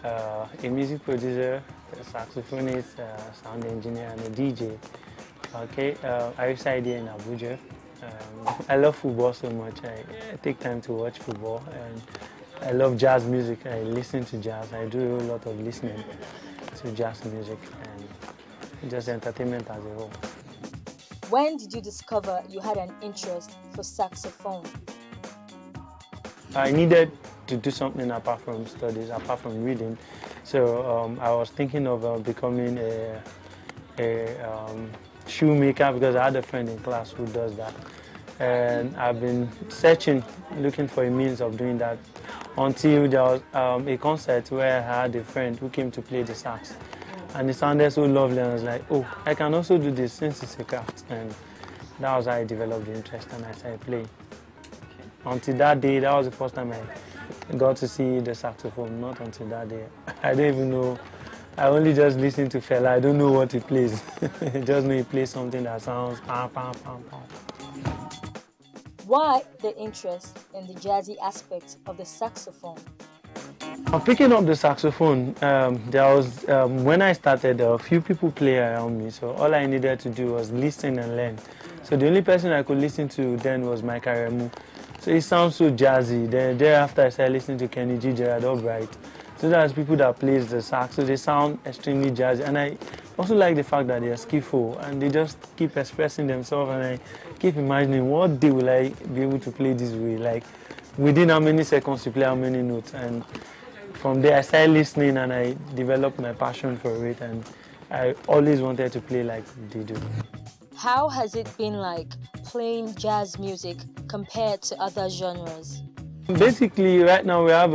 a music producer, a saxophonist, sound engineer, and a DJ. Okay, I reside here in Abuja. I love football so much. I take time to watch football, and I love jazz music. I listen to jazz. I do a lot of listening to jazz music and just entertainment as a whole. When did you discover you had an interest for saxophone? I needed to do something apart from studies, apart from reading. So I was thinking of becoming a shoemaker, because I had a friend in class who does that. And I've been searching, looking for a means of doing that, until there was a concert where I had a friend who came to play the sax. And it sounded so lovely, and I was like, oh, I can also do this since it's a craft. And that was how I developed the interest, and I started playing. Until that day, that was the first time I got to see the saxophone. Not until that day. I don't even know. I only just listen to fella. I don't know what he plays. I just know he plays something that sounds pam, pam, pam, pam. Why the interest in the jazzy aspect of the saxophone? Picking up the saxophone, there was, when I started, a few people play around me, so all I needed to do was listen and learn. So the only person I could listen to then was Mike Aremu. So it sounds so jazzy. Then thereafter I started listening to Kenny G, Gerard Albright. So there's people that plays the sax, so they sound extremely jazzy. And I also like the fact that they are skillful and they just keep expressing themselves, and I keep imagining what day will I be able to play this way, like within how many seconds to play how many notes. And from there I started listening and I developed my passion for it, and I always wanted to play like they do. How has it been like playing jazz music compared to other genres? Basically, right now we have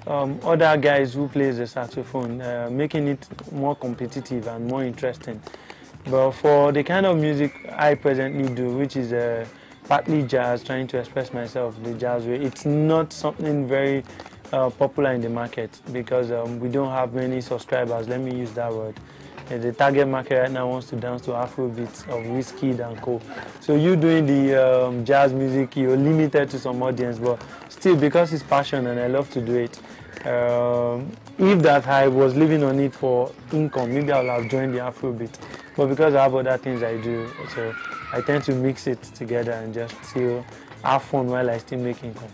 other guys who plays the saxophone, making it more competitive and more interesting. But for the kind of music I presently do, which is partly jazz, trying to express myself the jazz way, it's not something very popular in the market because we don't have many subscribers, let me use that word. The target market right now wants to dance to Afrobeats of Wizkid and co. So you doing the jazz music, you're limited to some audience, but still because it's passion and I love to do it. If that I was living on it for income, maybe I would have joined the Afrobeat. But because I have other things I do, so I tend to mix it together and just still have fun while I still make income.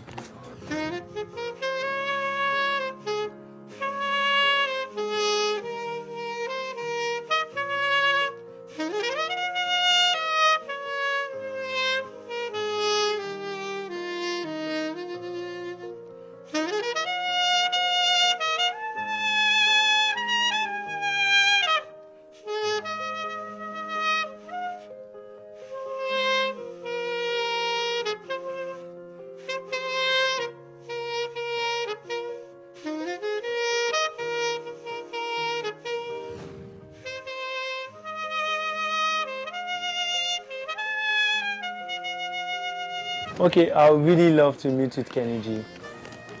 Okay, I would really love to meet with Kenny G.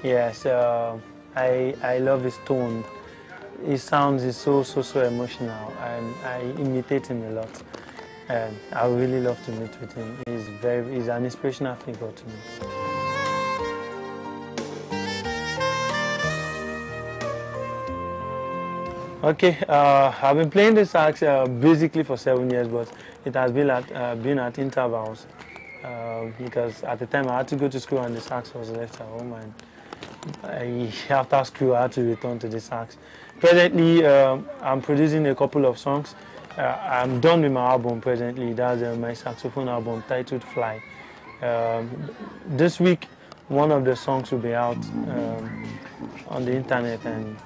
Yes, I love his tone. His sounds is so emotional, and I imitate him a lot. And I would really love to meet with him. He's an inspirational figure to me. Okay, I've been playing the sax basically for 7 years, but it has been at intervals. Because at the time I had to go to school and the sax was left at home, and after school I had to return to the sax. Presently, I'm producing a couple of songs. I'm done with my album presently. That's my saxophone album titled Fly. This week, one of the songs will be out on the internet, and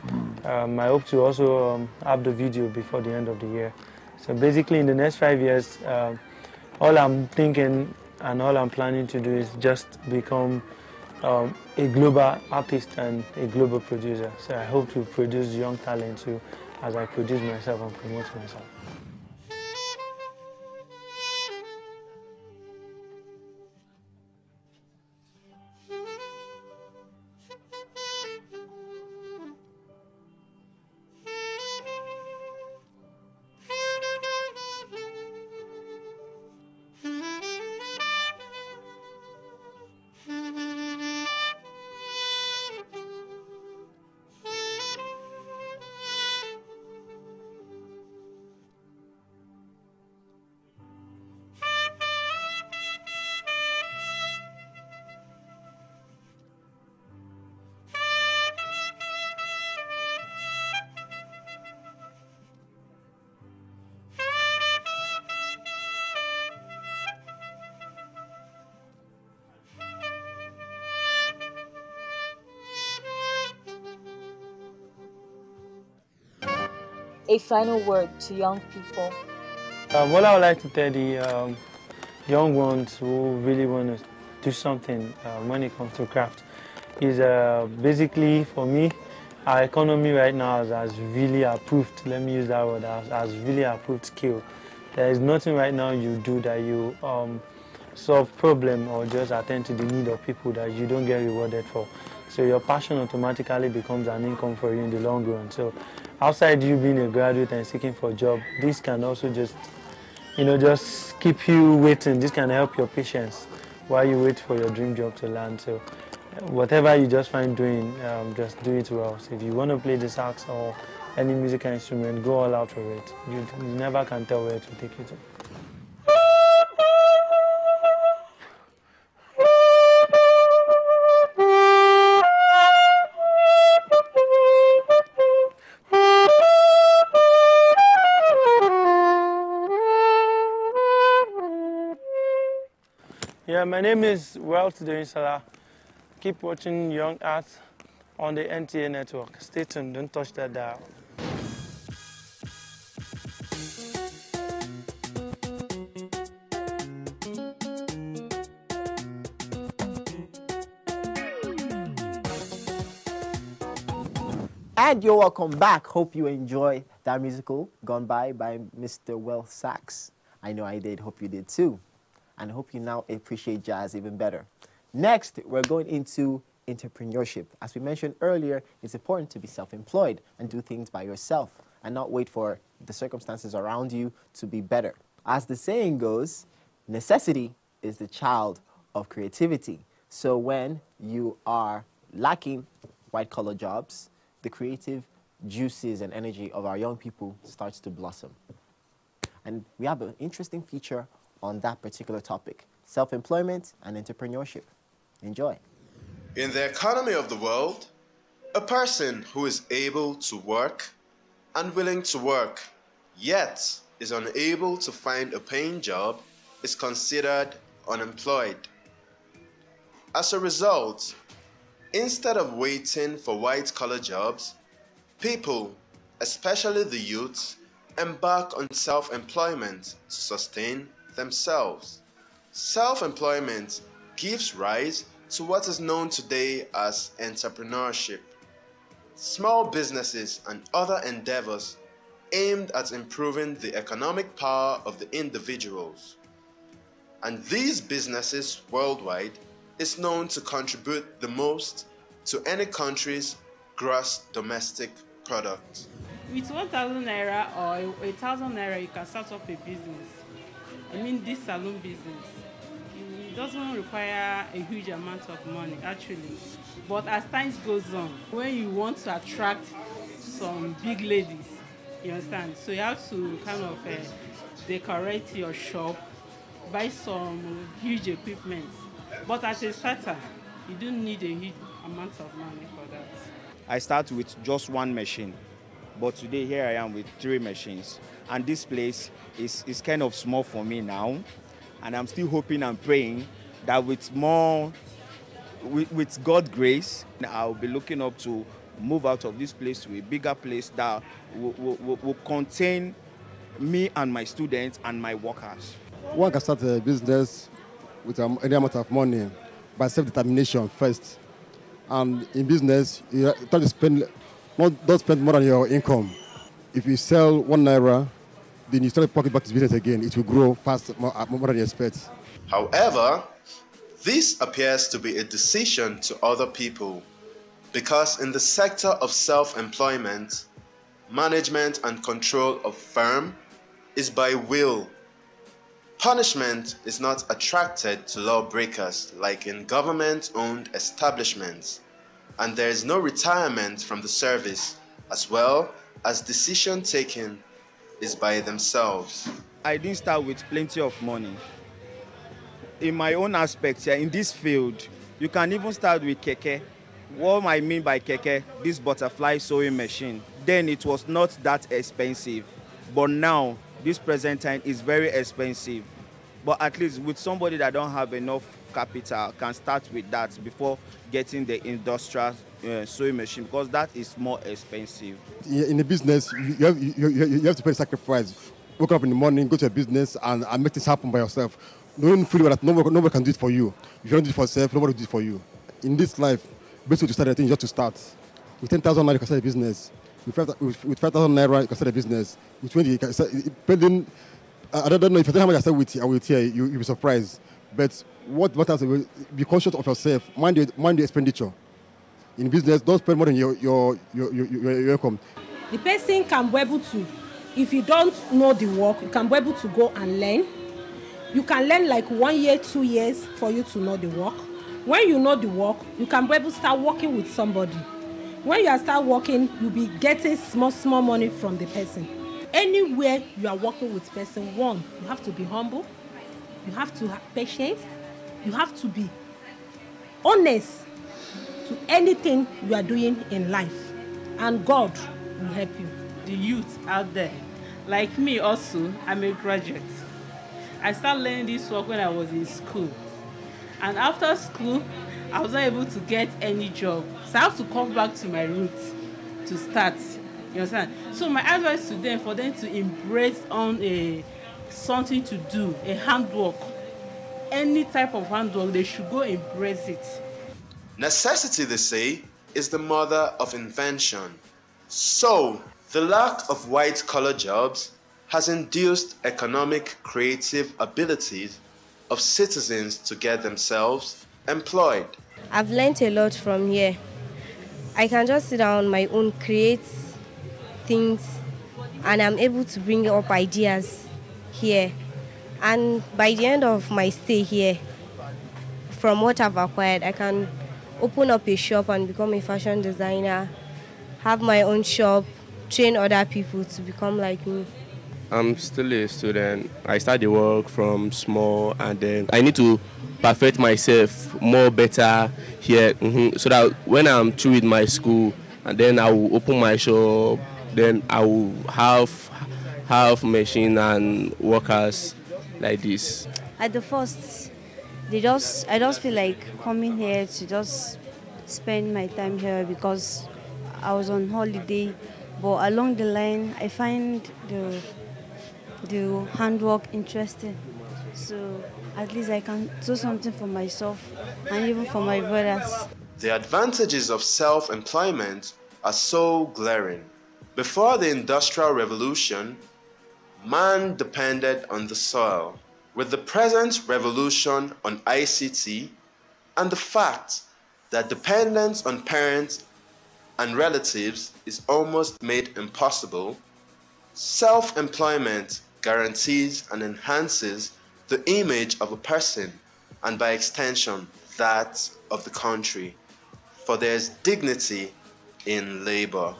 I hope to also have the video before the end of the year. So basically, in the next 5 years, all I'm thinking and all I'm planning to do is just become a global artist and a global producer. So I hope to produce young talent too, as I produce myself and promote myself. A final word to young people. What I would like to tell the young ones who really want to do something when it comes to craft is basically, for me, our economy right now has really approved, let me use that word, has really approved skill. There is nothing right now you do that you solve problem or just attend to the need of people that you don't get rewarded for. So your passion automatically becomes an income for you in the long run. So outside you being a graduate and seeking for a job, this can also just keep you waiting. This can help your patience while you wait for your dream job to land. So whatever you just find doing, just do it well. So if you want to play the sax or any musical instrument, go all out for it. You never can tell where to take you to. Yeah, my name is Salah. Keep watching Young Arts on the NTA network. Stay tuned, don't touch that dial. And you're welcome back. Hope you enjoy that musical gone by Mr. Well Sax? I know I did. Hope you did too. And I hope you now appreciate jazz even better. Next, we're going into entrepreneurship. As we mentioned earlier, it's important to be self-employed and do things by yourself and not wait for the circumstances around you to be better. As the saying goes, necessity is the child of creativity. So when you are lacking white-collar jobs, the creative juices and energy of our young people starts to blossom. And we have an interesting feature on that particular topic, self-employment and entrepreneurship. Enjoy. In the economy of the world, a person who is able to work and willing to work, yet is unable to find a paying job, is considered unemployed. As a result, instead of waiting for white-collar jobs, people, especially the youth, embark on self-employment to sustain themselves. Self-employment gives rise to what is known today as entrepreneurship. Small businesses and other endeavors aimed at improving the economic power of the individuals. And these businesses worldwide is known to contribute the most to any country's gross domestic product. With 1,000 naira or 1,000 naira, you can start up a business. I mean, this salon business. It doesn't require a huge amount of money, actually. But as time goes on, when you want to attract some big ladies, you understand? So you have to kind of decorate your shop, buy some huge equipment. But as a starter, you don't need a huge amount of money for that. I start with just one machine, but today here I am with 3 machines. And this place is kind of small for me now. And I'm still hoping and praying that with God's grace, I'll be looking up to move out of this place to a bigger place that will contain me and my students and my workers. One can start a business with any amount of money by self-determination first. And in business, you try to don't spend more than your income. If you sell 1 naira, then you start pocket back to business again. It will grow fast, more than you expect. However, this appears to be a decision to other people, because in the sector of self-employment, management and control of firm is by will. Punishment is not attracted to lawbreakers like in government-owned establishments, and there is no retirement from the service, as well as decision taking is by themselves. I didn't start with plenty of money. In my own aspect here, in this field, you can even start with keke. What I mean by keke, this butterfly sewing machine, then it was not that expensive. But now, this present time is very expensive. But at least with somebody that don't have enough capital can start with that before getting the industrial sewing machine, because that is more expensive. In a business, you have to pay a sacrifice. Wake up in the morning, go to a business and make things happen by yourself. Knowing fully well that nobody can do it for you. If you don't do it for yourself, nobody will do it for you. In this life, basically to start a thing, you have to start. With 10,000 naira, you can start a business. With 5,000 naira, you can start a business. With 20, you can start, depending, I don't know, if I tell you how much I start with here, you'll be surprised. But what else? Be conscious of yourself. Mind the expenditure. In business, don't spend more than your income. The person can be able to, if you don't know the work, you can be able to go and learn. You can learn like 1 year, 2 years for you to know the work. When you know the work, you can be able to start working with somebody. When you start working, you'll be getting small money from the person. Anywhere you are working with person, one, you have to be humble. You have to have patience. You have to be honest to anything you are doing in life. And God will help you. The youth out there, like me also, I'm a graduate. I started learning this work when I was in school. And after school, I was not able to get any job. So I have to come back to my roots to start. You understand? So my advice to them, for them to embrace on something to do, a handwork. Any type of handwork, they should go embrace it. Necessity, they say, is the mother of invention. So, The lack of white-collar jobs has induced economic creative abilities of citizens to get themselves employed. I've learned a lot from here. I can just sit down on my own, create things, and I'm able to bring up ideas here. And by the end of my stay here, from what I've acquired, I can open up a shop and become a fashion designer, have my own shop, train other people to become like me. I'm still a student. I start the work from small, and then I need to perfect myself more better here, so that when I'm through with my school, and then I will open my shop, then I will have machine and workers like this. At the first, I just feel like coming here to just spend my time here because I was on holiday. But along the line, I find the handwork interesting. So at least I can do something for myself and even for my brothers. The advantages of self-employment are so glaring. Before the Industrial Revolution, man depended on the soil. With the present revolution on ICT and the fact that dependence on parents and relatives is almost made impossible, self-employment guarantees and enhances the image of a person and by extension that of the country, for there is dignity in labor.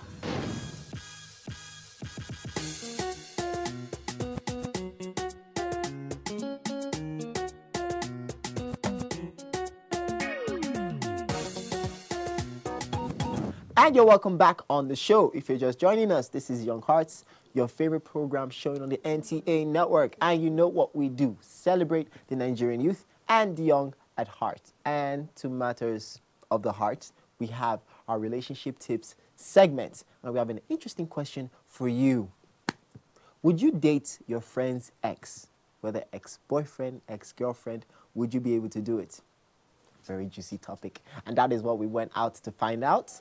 And you're welcome back on the show. If you're just joining us, this is Young Hearts, your favorite program showing on the NTA network. And you know what we do, celebrate the Nigerian youth and the young at heart. And to matters of the heart, we have our relationship tips segment. And we have an interesting question for you. Would you date your friend's ex, whether ex-boyfriend, ex-girlfriend? Would you be able to do it? Very juicy topic. And that is what we went out to find out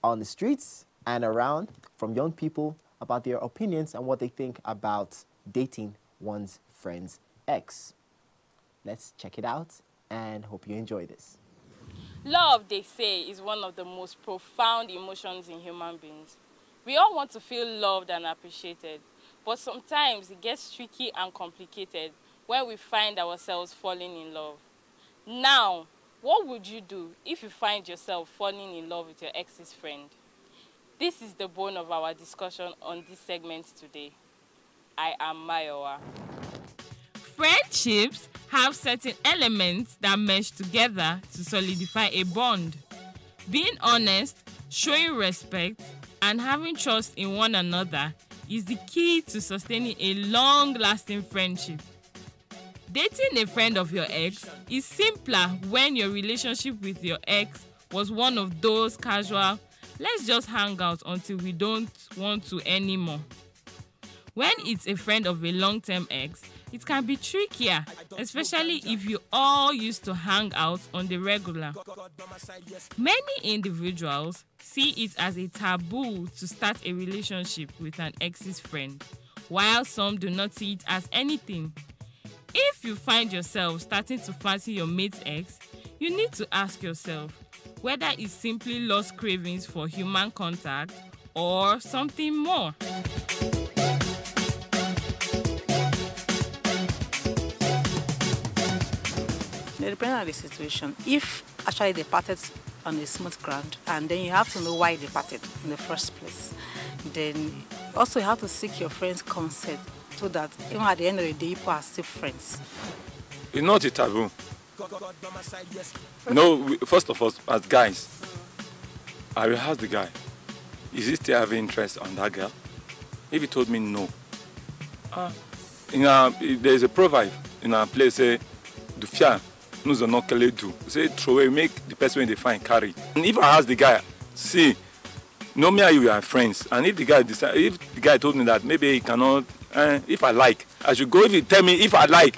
on the streets and around from young people about their opinions and what they think about dating one's friend's ex. Let's check it out and hope you enjoy this. Love, they say, is one of the most profound emotions in human beings. We all want to feel loved and appreciated, but sometimes it gets tricky and complicated when we find ourselves falling in love. Now, what would you do if you find yourself falling in love with your ex's friend? This is the bone of our discussion on this segment today. I am Mayowa. Friendships have certain elements that mesh together to solidify a bond. Being honest, showing respect, and having trust in one another is the key to sustaining a long-lasting friendship. Dating a friend of your ex is simpler when your relationship with your ex was one of those casual, let's just hang out until we don't want to anymore. When it's a friend of a long-term ex, it can be trickier, especially if you all used to hang out on the regular. Many individuals see it as a taboo to start a relationship with an ex's friend, while some do not see it as anything. If you find yourself starting to fancy your mate's ex, you need to ask yourself whether it's simply lost cravings for human contact or something more. Depending on the situation, if actually they parted on a smooth ground, and then you have to know why they parted in the first place, then also you have to seek your friend's consent so that even at the end of the day, people are still friends. It's not a taboo. No, first of all, as guys, I will ask the guy, is he still having interest on that girl? If he told me no, there's a proverb in our place, say, "Du fier, nous en quel do." Say, throw away, make the person when they find carry. And if I ask the guy, see, no, me and you are friends, and if the guy told me that maybe he cannot, if I like, I should go. If you tell me if I like,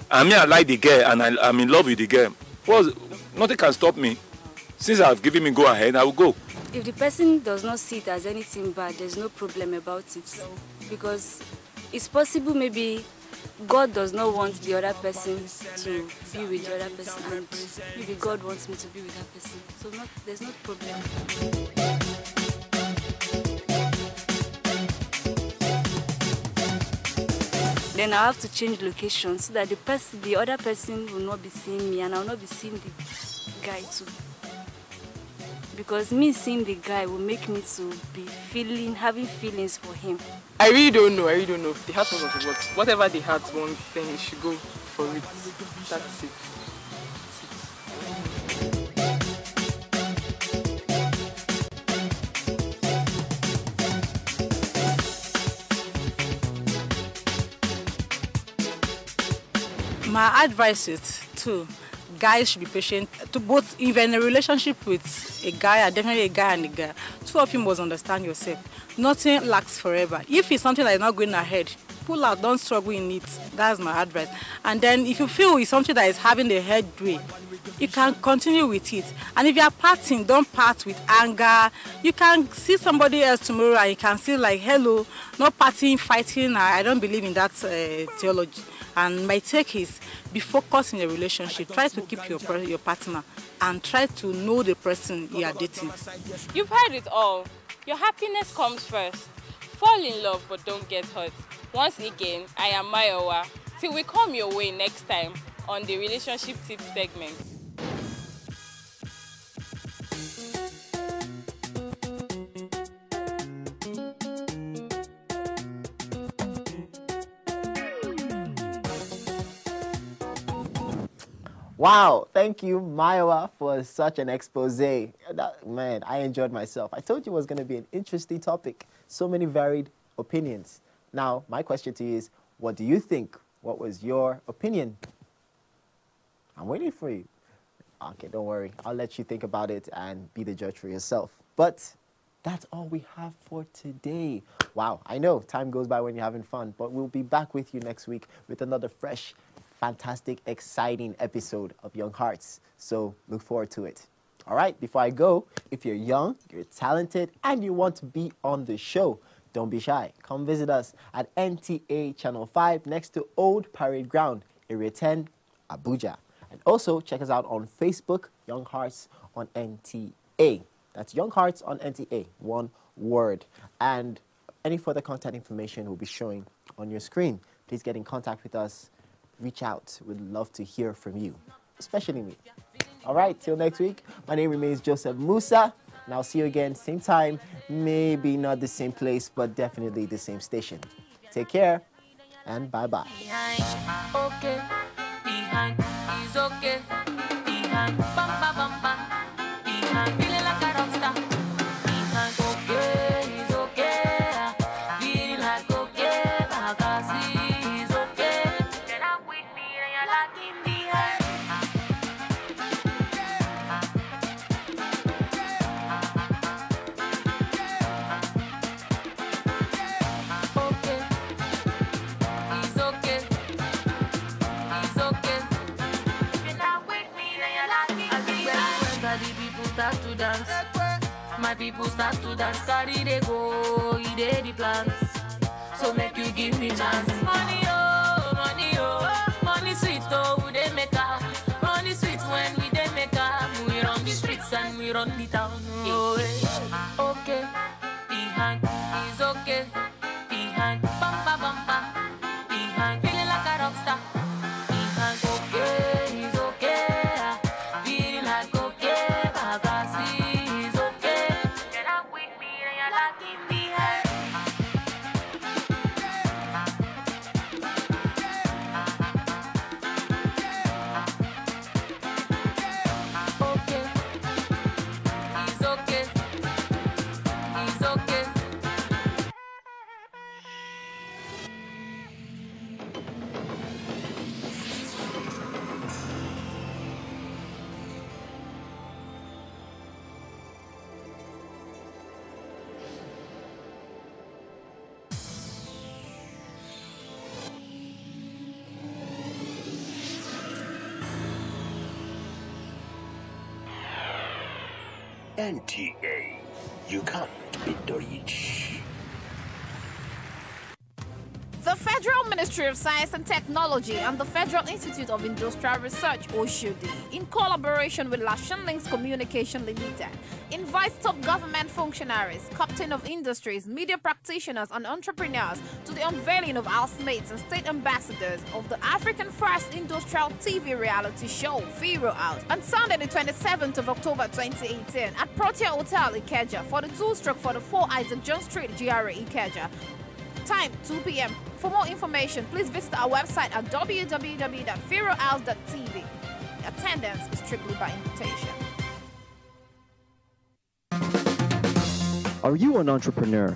I like the girl and I'm in love with the girl, well, nothing can stop me. Since I've given me go ahead, I will go. if the person does not see it as anything bad, there's no problem about it. Because it's possible maybe God does not want the other person to be with the other person, and maybe God wants me to be with that person. So there's no problem. Then I have to change location so that the other person will not be seeing me, and I will not be seeing the guy too. Because me seeing the guy will make me to be having feelings for him. I really don't know. The heart wants to what. Whatever the heart wants, then you should go for it. That's it. My advice is to guys should be patient. To both, even in a relationship with a guy, and definitely a guy and a girl, two of you must understand yourself. Nothing lasts forever. If it's something that is not going ahead, pull out. Don't struggle in it. That's my advice. And then if you feel it's something that is having a headway, you can continue with it. And if you are parting, don't part with anger. You can see somebody else tomorrow and you can see like, hello, not parting, fighting. I don't believe in that theology. And my take is, be focused in a relationship. Try to keep your partner and try to know the person you are dating. You've heard it all. Your happiness comes first. Fall in love, but don't get hurt. Once again, I am Mayowa. Till we come your way next time on the Relationship Tips segment. Wow, thank you, Mayowa, for such an expose. Man, I enjoyed myself. I told you it was going to be an interesting topic. So many varied opinions. Now, my question to you is, what do you think? What was your opinion? I'm waiting for you. Okay, don't worry. I'll let you think about it and be the judge for yourself. But that's all we have for today. Wow, I know time goes by when you're having fun, but we'll be back with you next week with another fresh, fantastic, exciting episode of Young Hearts. So look forward to it. All right, before I go, if you're young, you're talented, and you want to be on the show, don't be shy. Come visit us at NTA Channel 5 next to Old Parade Ground, Area 10, Abuja. And also check us out on Facebook, Young Hearts on NTA. That's Young Hearts on NTA, one word. And any further contact information will be showing on your screen. Please get in contact with us. Reach out. We'd love to hear from you, especially me. All right, till next week. My name remains Joseph Musa, and I'll see you again, same time, maybe not the same place, but definitely the same station. Take care, and bye-bye. Okay, behind is okay, behind, bumpa, bumpa, behind, feeling like a rock star, behind, okay, is okay, feeling like okay, Bagasi is okay, get up with me and you're locking behind. Okay, it's okay, it's okay, if you're not with me then you're locking behind. When the people start to dance, my people start to dance, carry they go, they the plans. So make you give me chance. Money oh, money sweet oh, we they make up. Money sweet when we they make up. We run the streets and we run the town. Oh, eh. Okay, behind is okay, behind bumpa bumpa, behind feeling like a rock star. Behind okay is okay, feeling like okay, Bagasi is okay. Get up with me and you're locking behind. Okay, it's okay, it's okay. NTA. You can't be rich. The Federal Ministry of Science and Technology and the Federal Institute of Industrial Research, OSHUD, in collaboration with Lashan Links Communication Limited, invites top government functionaries, captain of industries, media practitioners, and entrepreneurs to the unveiling of housemates and state ambassadors of the African First Industrial TV reality show, Firo Out, on Sunday the 27th of October 2018 at Protea Hotel, Ikeja, 42/44 Isaac John Street, GRA, Ikeja. Time 2 p.m. For more information, please visit our website at www.firohouse.tv. Attendance is strictly by invitation. Are you an entrepreneur?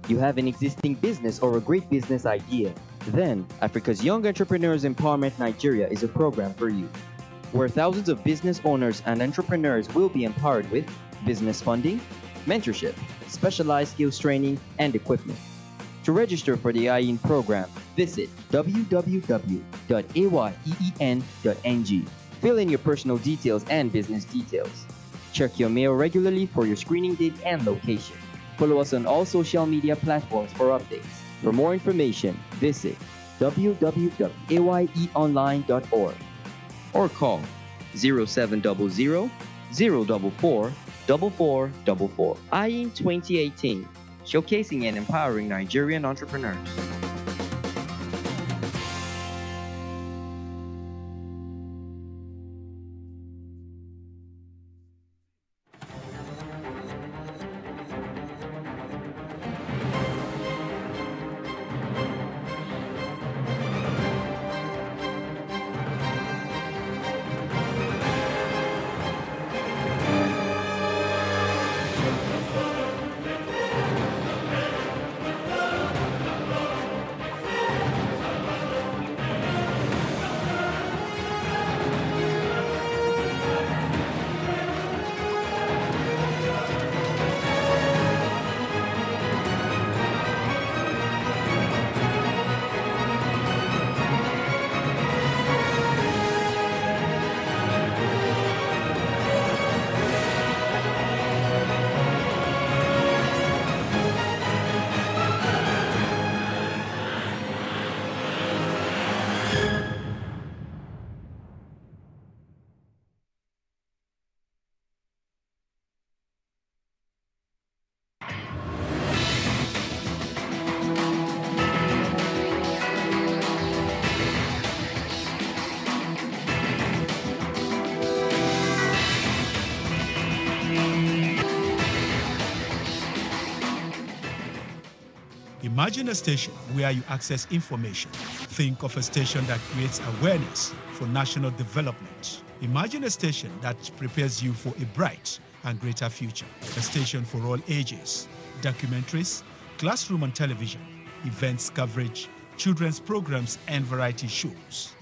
You have an existing business or a great business idea? Then, Africa's Young Entrepreneurs Empowerment Nigeria is a program for you, where thousands of business owners and entrepreneurs will be empowered with business funding, mentorship, specialized skills training, and equipment. To register for the IEN program, visit www.ayeen.ng. Fill in your personal details and business details. Check your mail regularly for your screening date and location. Follow us on all social media platforms for updates. For more information, visit www.ayeonline.org or call 0700 044 4444. IEN 2018. Showcasing and empowering Nigerian entrepreneurs. Imagine a station where you access information. Think of a station that creates awareness for national development. Imagine a station that prepares you for a bright and greater future. A station for all ages. Documentaries, classroom and television, events coverage, children's programs and variety shows.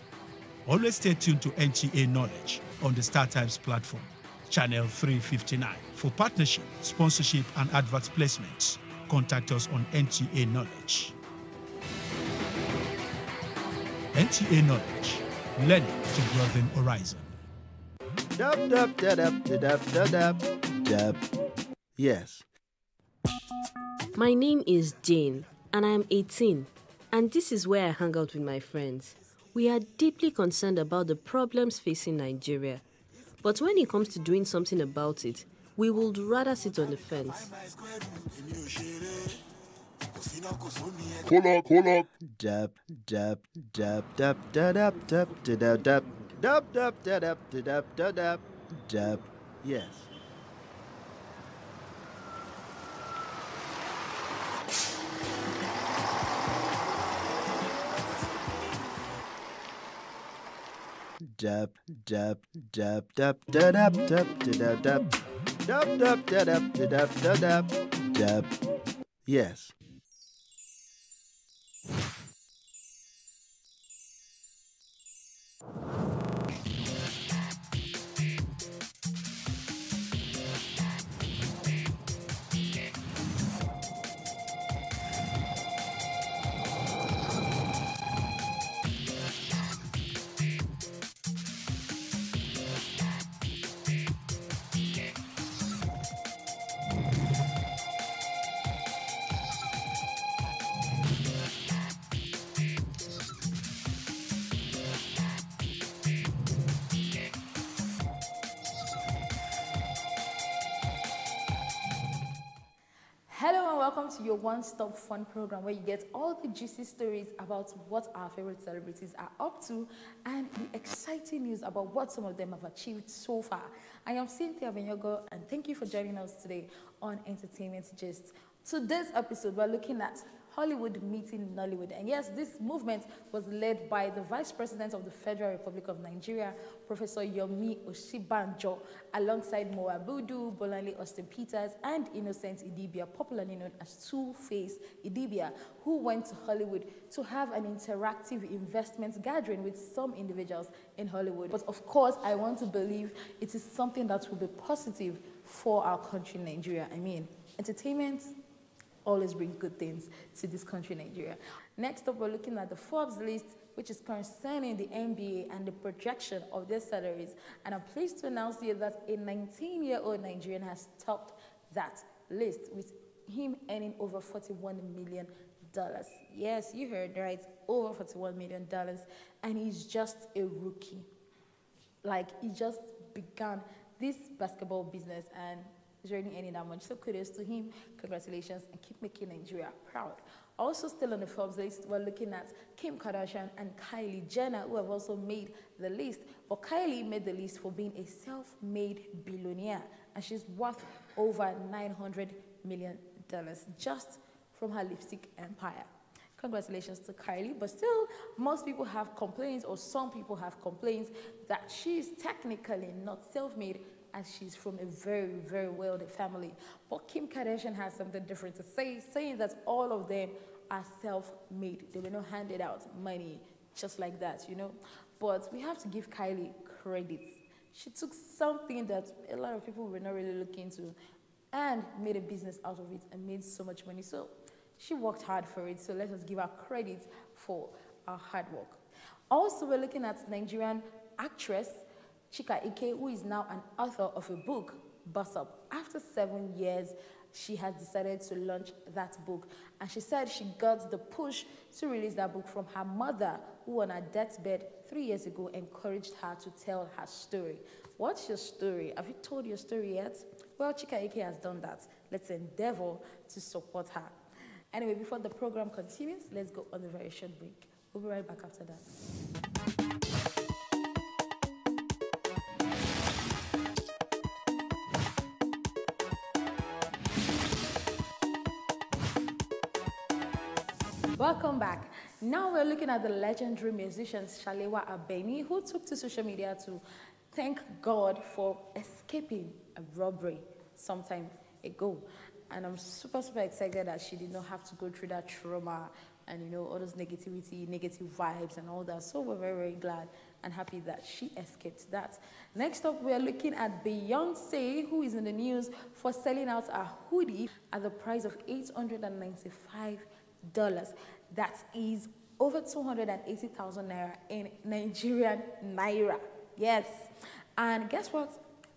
Always stay tuned to NTA Knowledge on the StarTimes platform, channel 359. For partnership, sponsorship and advert placements, contact us on NTA Knowledge. NTA Knowledge, learning to broaden horizon. Yes. My name is Jane, and I am 18, and this is where I hang out with my friends. We are deeply concerned about the problems facing Nigeria, but when it comes to doing something about it, we would rather sit on the fence. Hold up. Dab. Yes. Dab. Yes. welcome to your one-stop fun program where you get all the juicy stories about what our favorite celebrities are up to and the exciting news about what some of them have achieved so far. I am Cynthia Benyogo, and thank you for joining us today on Entertainment Gist. Today's episode, we're looking at Hollywood meeting Nollywood. And yes, this movement was led by the Vice President of the Federal Republic of Nigeria, Professor Yomi Osibanjo, alongside Mo Abudu, Bolanle Austin Peters, and Innocent Idibia, popularly known as Two-Face Idibia, who went to Hollywood to have an interactive investment gathering with some individuals in Hollywood. But of course, I want to believe it is something that will be positive for our country, Nigeria. I mean, entertainment always bring good things to this country, Nigeria. Next up, we're looking at the Forbes list, which is concerning the NBA and the projection of their salaries. And I'm pleased to announce here that a 19-year-old Nigerian has topped that list, with him earning over $41 million. Yes, you heard right, over $41 million. And he's just a rookie. Like, he just began this basketball business and is already earning that much. So kudos to him. Congratulations, and keep making Nigeria proud. Also still on the Forbes list, we're looking at Kim Kardashian and Kylie Jenner, who have also made the list. But Kylie made the list for being a self-made billionaire, and she's worth over $900 million just from her lipstick empire. Congratulations to Kylie, but still, most people have complaints, or some people have complaints, that she's technically not self-made, and she's from a very, very wealthy family. But Kim Kardashian has something different to say, saying that all of them are self-made. They were not handed out money just like that, you know. But we have to give Kylie credit. She took something that a lot of people were not really looking into and made a business out of it and made so much money. So she worked hard for it, so let us give her credit for her hard work. Also, we're looking at Nigerian actress Chika Ike, who is now an author of a book, Boss Up. After 7 years, she has decided to launch that book. And she said she got the push to release that book from her mother, who on her deathbed 3 years ago encouraged her to tell her story. What's your story? Have you told your story yet? Well, Chika Ike has done that. Let's endeavor to support her. Anyway, before the program continues, let's go on a very short break. We'll be right back after that. Welcome back. Now we're looking at the legendary musician Shalewa Abeni, who took to social media to thank God for escaping a robbery some time ago. And I'm super, super excited that she did not have to go through that trauma and, you know, all those negativity, negative vibes and all that. So we're very, very glad and happy that she escaped that. Next up, we're looking at Beyonce, who is in the news for selling out a hoodie at the price of $895. That is over 280,000 naira in Nigerian naira. Yes. And guess what?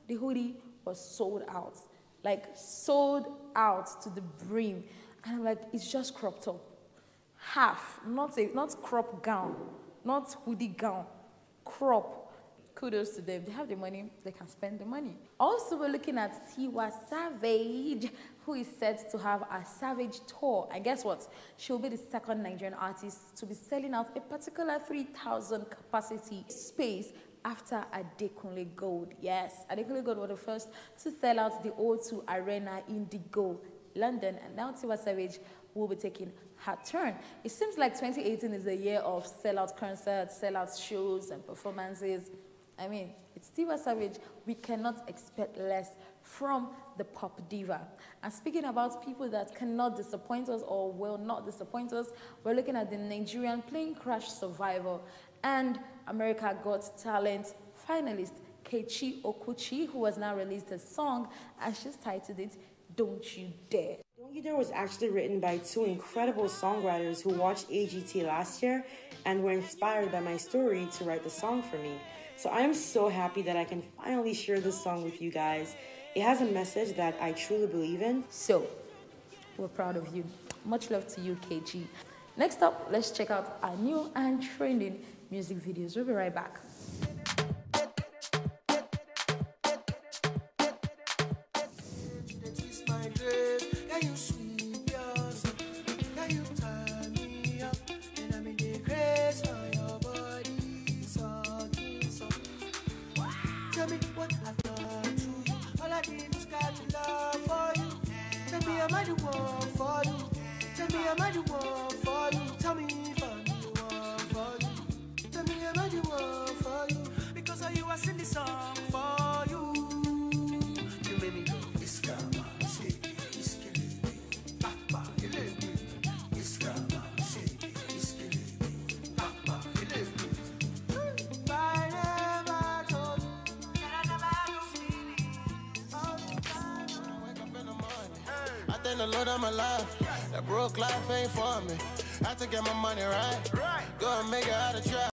The hoodie was sold out. Like, sold out to the brim. And I'm like, it's just cropped up. Half, not crop gown, not hoodie gown, crop. Kudos to them. They have the money, they can spend the money. Also, we're looking at Tiwa Savage, who is set to have a Savage tour. And guess what? She'll be the second Nigerian artist to be selling out a particular 3,000 capacity space after Adekunle Gold. Yes, Adekunle Gold was the first to sell out the O2 Arena Indigo, London. And now Tiwa Savage will be taking her turn. It seems like 2018 is a year of sellout concerts, sellout shows and performances. I mean, it's Tiwa Savage. We cannot expect less from the pop diva. And speaking about people that cannot disappoint us or will not disappoint us, we're looking at the Nigerian plane crash survivor and America Got Talent finalist Kechi Okuchi, who has now released a song, and she's titled it, Don't You Dare. Don't You Dare was actually written by two incredible songwriters who watched AGT last year and were inspired by my story to write the song for me. So I am so happy that I can finally share this song with you guys. It has a message that I truly believe in. So, we're proud of you. Much love to you, KG. Next up, let's check out our new and trending music videos. We'll be right back. Can you sweep your what I've done to you. All I did was got to love for you. Tell me am I the one for you? Tell me am I the one for you? Tell me if I'm the one for you. Tell me am I the one for you? Because of you I sing this song for you. You made me go, Iskama, shake it, iskele, papa, ilebe. Iskama, shake it, iskele, papa, ilebe. I never told you that I never do feelings all the time. When I wake up in the morning, I thank the Lord I'm alive. That broke life ain't for me. I had to get my money right. Go and make it out of trap.